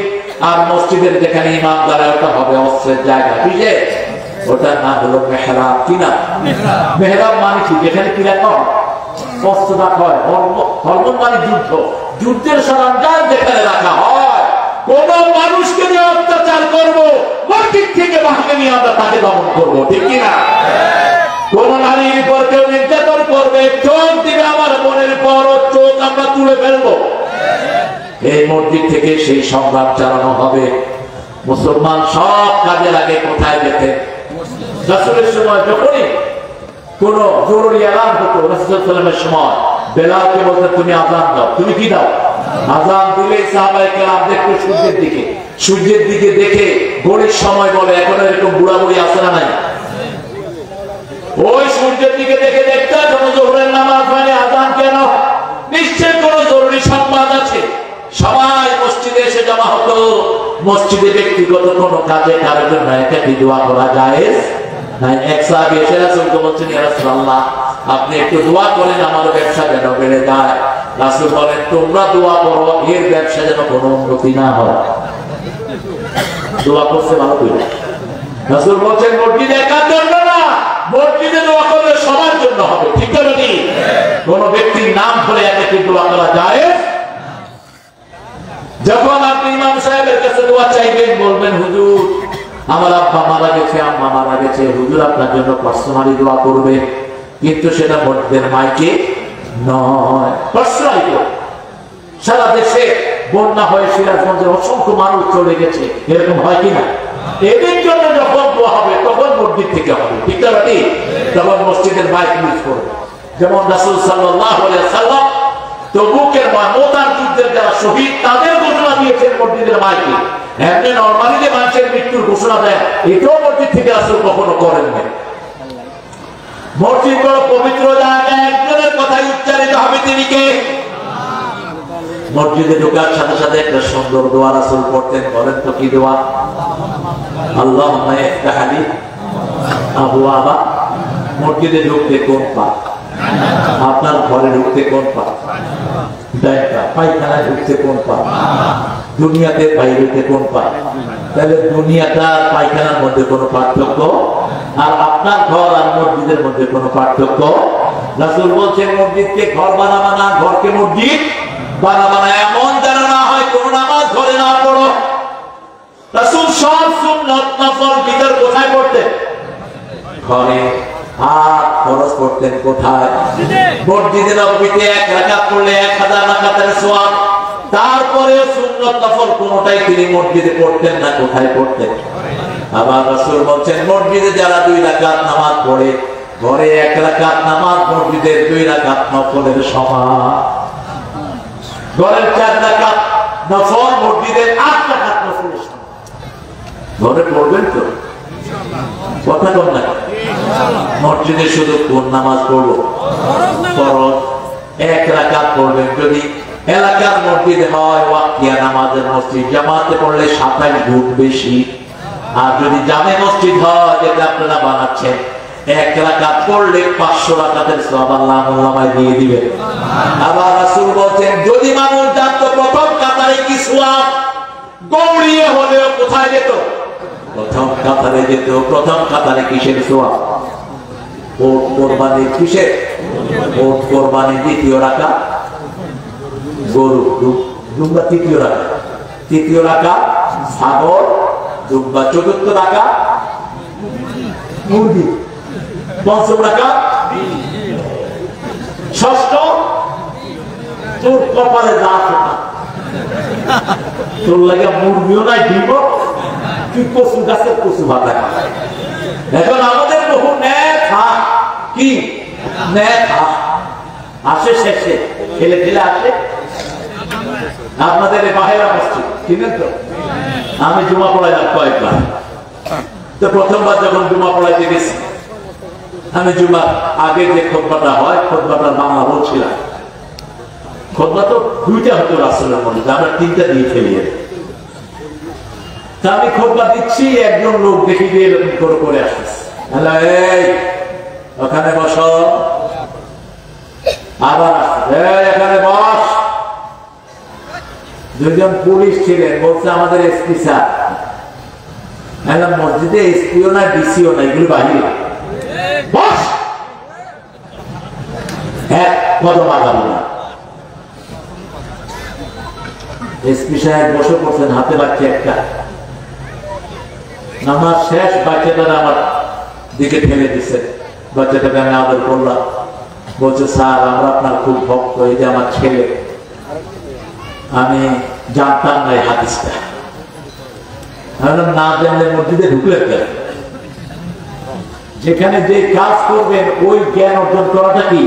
আর মসজিদের যেখানে ইমাম দাঁড়ায় ওটা হবে অস্ত্রের জায়গা, বুঝলে? ওটার নাম হলো মেহরাব। কি না? মেহরাব মানে কি? যেখানে কি রাখা হয়? অস্ত্র রাখা হয়। হরমোন মানে যুদ্ধ, যুদ্ধের সরঞ্জাম যেখানে রাখা হয়। কোন মানুষকে নিয়ে অত্যাচার করবো, মসজিদ থেকে বাহিরে নিয়ে আমরা তাকে দমন করবো, ঠিক কিনা? কোন নারীর উপর কেউ নির্যাতন করবে, চোখ দিবে আমার মনের পর, চোখ আমরা তুলে ফেলবো। এই মসজিদ থেকে সেই সংগ্রাম চালানো হবে। মুসলমান সব কাজে লাগে কোথায় যেতে? রাসূলের সময় যখনই কোন জরুরি এলান হতো, রাসূলের সময় বেলালকে বলতে তুমি আযান দাও। তুমি কি দাও? আযান দিলে সাহাবায়ে কেরাম দেখতো সূর্যের দিকে দেখে ঘড়ির সময় বলে। এখন এরকম বুড়া বুড়ি আছে না নাই? ওই সূর্যের দিকে দেখে দেখতে যখন জোহরের নামাজ হয় আযান কেন? নিশ্চয় কোন জরুরি সংবাদ আছে। সবাই মসজিদে এসে জমা হতো। মসজিদে ব্যক্তিগত কোন কাজে কারো জন্য একাকি দোয়া করা জায়েজ নাই। এক সাহাবী এসে রাসূলকে বলছেন, ইয়া রাসূলুল্লাহ, আপনি একটু দোয়া করেন আমার ব্যবসা যেন বেড়ে যায়। রাসূল বলেন, তোমরা দোয়া করো এর ব্যবসা যেন কোনো উন্নতি না হয়। দোয়া করতে ভালো করে। রাসূল বলছেন মসজিদে একার জন্য না, মসজিদে দোয়া করলে সবার জন্য হবে, ঠিক আছে? কোন ব্যক্তির নাম ধরে একাকি দোয়া করা জায়েজ। যখন আপনি ইমাম সাহেবের কাছে দোয়া চাইবেন, বলবেন হুজুর আমার আব্বা মারা গেছে, আম্মা মারা গেছে, হুজুর আপনার জন্য পার্সোনালি দোয়া করবে, কিন্তু সেটা মসজিদের মাইকে নয়, পার্সোনালি করবে। সারা দেশে বন্যা হয়ে সিরাজগঞ্জের অসংখ্য মানুষ চলে গেছে, এরকম হয় কিনা? এদের জন্য যখন দোয়া হবে তখন মসজিদ থেকে হবে, ঠিক না? তখন মসজিদের মাইক ইউজ করবে। যেমন রাসূল সাল্লাল্লাহু আলাইহি ওয়াসাল্লাম তবুকের মুতার যুদ্ধের যারা শহীদ তাদের ঘোষণা দিয়েছেন মসজিদের মাইকে। এমনি নরমালি যে মানুষের মৃত্যুর ঘোষণা দেয় এটাও মসজিদ থেকে রাসূল কখনো করেন না। মসজিদ বড় পবিত্র জায়গা, একজনের কথাই উচ্চারিত হবে, তিনি কে? মসজিদে ঢোকার সাথে সাথে একটা সুন্দর দোয়া রাসূল পড়তেন। বলেন তো কি দোয়া? আল্লাহুম্মা ইফতাহ লি আবওয়াবা। মসজিদে ঢুকতে কোন পা? আপনার ঘরে ঢুকতে কোন পা? ডাইনটা। পায়খানায় ঢুকতে কোন পা? দুনিয়াতে বাইরেতে কোন পা? তাহলে দুনিয়াটা আর পায়খানার মধ্যে কোনো পার্থক্য, আর আপনার ঘর আর মসজিদের মধ্যে কোনো পার্থক্য। রাসূল বলছেন মসজিদকে ঘর বানাবা না, ঘরকে মসজিদ বানাবা না। এমন যেন না হয় কোন নামাজ ঘরে না পড়ো। রাসূল সব সুন্নাত নফল বিদর কোথায় পড়তেন? ঘরে। আর ফরজ পড়তেন কোথায়? মসজিদে নববীতে 1 রাকাত পড়লে 1000 রাকাতের সওয়াব। তারপরে সুন্নাত নফল কোনটাই তিনি মসজিদে পড়তেন না, কোথায় পড়তেন? আবার রাসূল বলছেন মসজিদে যারা 2 রাকাত নামাজ পড়ে, ঘরে 1 রাকাত নামাজ মসজিদের 2 রাকাত নফলের সমান। ঘরের 4 রাকাত নফল মসজিদের 8 রাকাত নফলের সমান। ঘরে পড়বেন তো? কথা কর না। মসজিদে শুধু কোন নামাজ পড়বো? ফরজ 1 রাকাত পড়বেন। যদি এলাকার মসজিদে হয় ওয়াক্তিয়া নামাজের মসজিদ, জামাতে পড়লে 27 গুণ বেশি। আর যদি জামে মসজিদ হয় যেটা আপনারা বানাচ্ছেন, 1 রাকাত পড়লে 500 রাকাতের সওয়াব আল্লাহ আমলনামায় দিয়ে দিবেন। আবার রাসূল বলেন যদি মানুষ জানতো প্রথম কাতারে কি সওয়াব, গৌড়িয়ে হলেও কোথায় যেত? প্রথম কাতারে যেত। প্রথম কাতারে কিসের সওয়াব? ওট কোরবানি। কিসের? ওট কোরবানি। দ্বিতীয় রাকাত গরু দুম্বা। তৃতীয় রাকাত। তৃতীয় রাকাত ছাগল দুম্বা। চতুর্থ রাকাত মুরগি। পঞ্চম রাকাত। ষষ্ঠ তোর কপালে যা আছে তোর লাগে মুরগিও নাই, দিব তুই কচু গাছের কচু ভাতা। এখন আমাদের বহু নেতা কি নেতা আসে শেষে ঠেলে ঠেলে আসে। আপনাদের বাহেরা মসজিদ চিনেন তো? আমি জুমা পড়াইলাম কয়েকবার। তো প্রথমবার যখন জুমা পড়াইতে গেছি আমি জুমার আগে যে খুতবাটা হয়, খুতবাটার বাংলা বলছিলাম। খুতবা তো দুইটা হতো রাসূলের মধ্যে, আমরা তিনটা দিয়ে ফেলি। তা আমি খুতবা দিচ্ছি, একজন লোক দেখি যে এরকম করে আসতেছে, এই ওখানে বসো, আবার আসছে, এখানে বস। দুজন পুলিশ ছিলেন, বলছে আমাদের এসপি স্যার। মসজিদে এসপিও না ডিসিও না, এগুলো বাহির বস, এক কদম আগাবো না। এসপি সাহেব বসে পড়ছেন, হাতে বাচ্চা একটা। নামাজ শেষ, বাচ্চাটা আমার দিকে ঠেলে দিচ্ছে। বাচ্চাটাকে আমি আদর করলাম, বলছে স্যার আমরা আপনার খুব ভক্ত, এই যে আমার ছেলে, আমি জানতাম না এই হাদিসটা। না জানলে মসজিদে ঢুকলে কেন? যেখানে যে কাজ করবেন ওই জ্ঞান অর্জন করাটা কি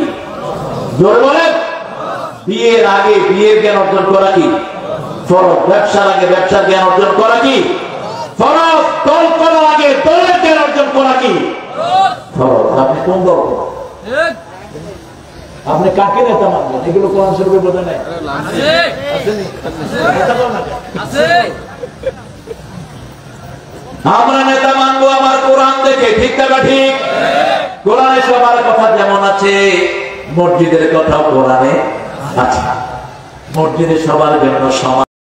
জোরে বলেন? বিয়ের আগে বিয়ের জ্ঞান অর্জন করা কি ফরজ? ব্যবসার আগে ব্যবসার জ্ঞান অর্জন করা কি ফরজ? দল করার আগে দলের জ্ঞান অর্জন করা কি ফরজ? আপনি কোন দল? আপনি কাকে নেতা মানবেন? এগুলো কোরআন শরীফে বোঝা নাই? আমরা নেতা মানবো আমার কোরআন দেখে, ঠিক না ঠিক? কোরআনে সবার কথা যেমন আছে, মসজিদের কথাও কোরআনে আছে। মসজিদে সবার জন্য সমান।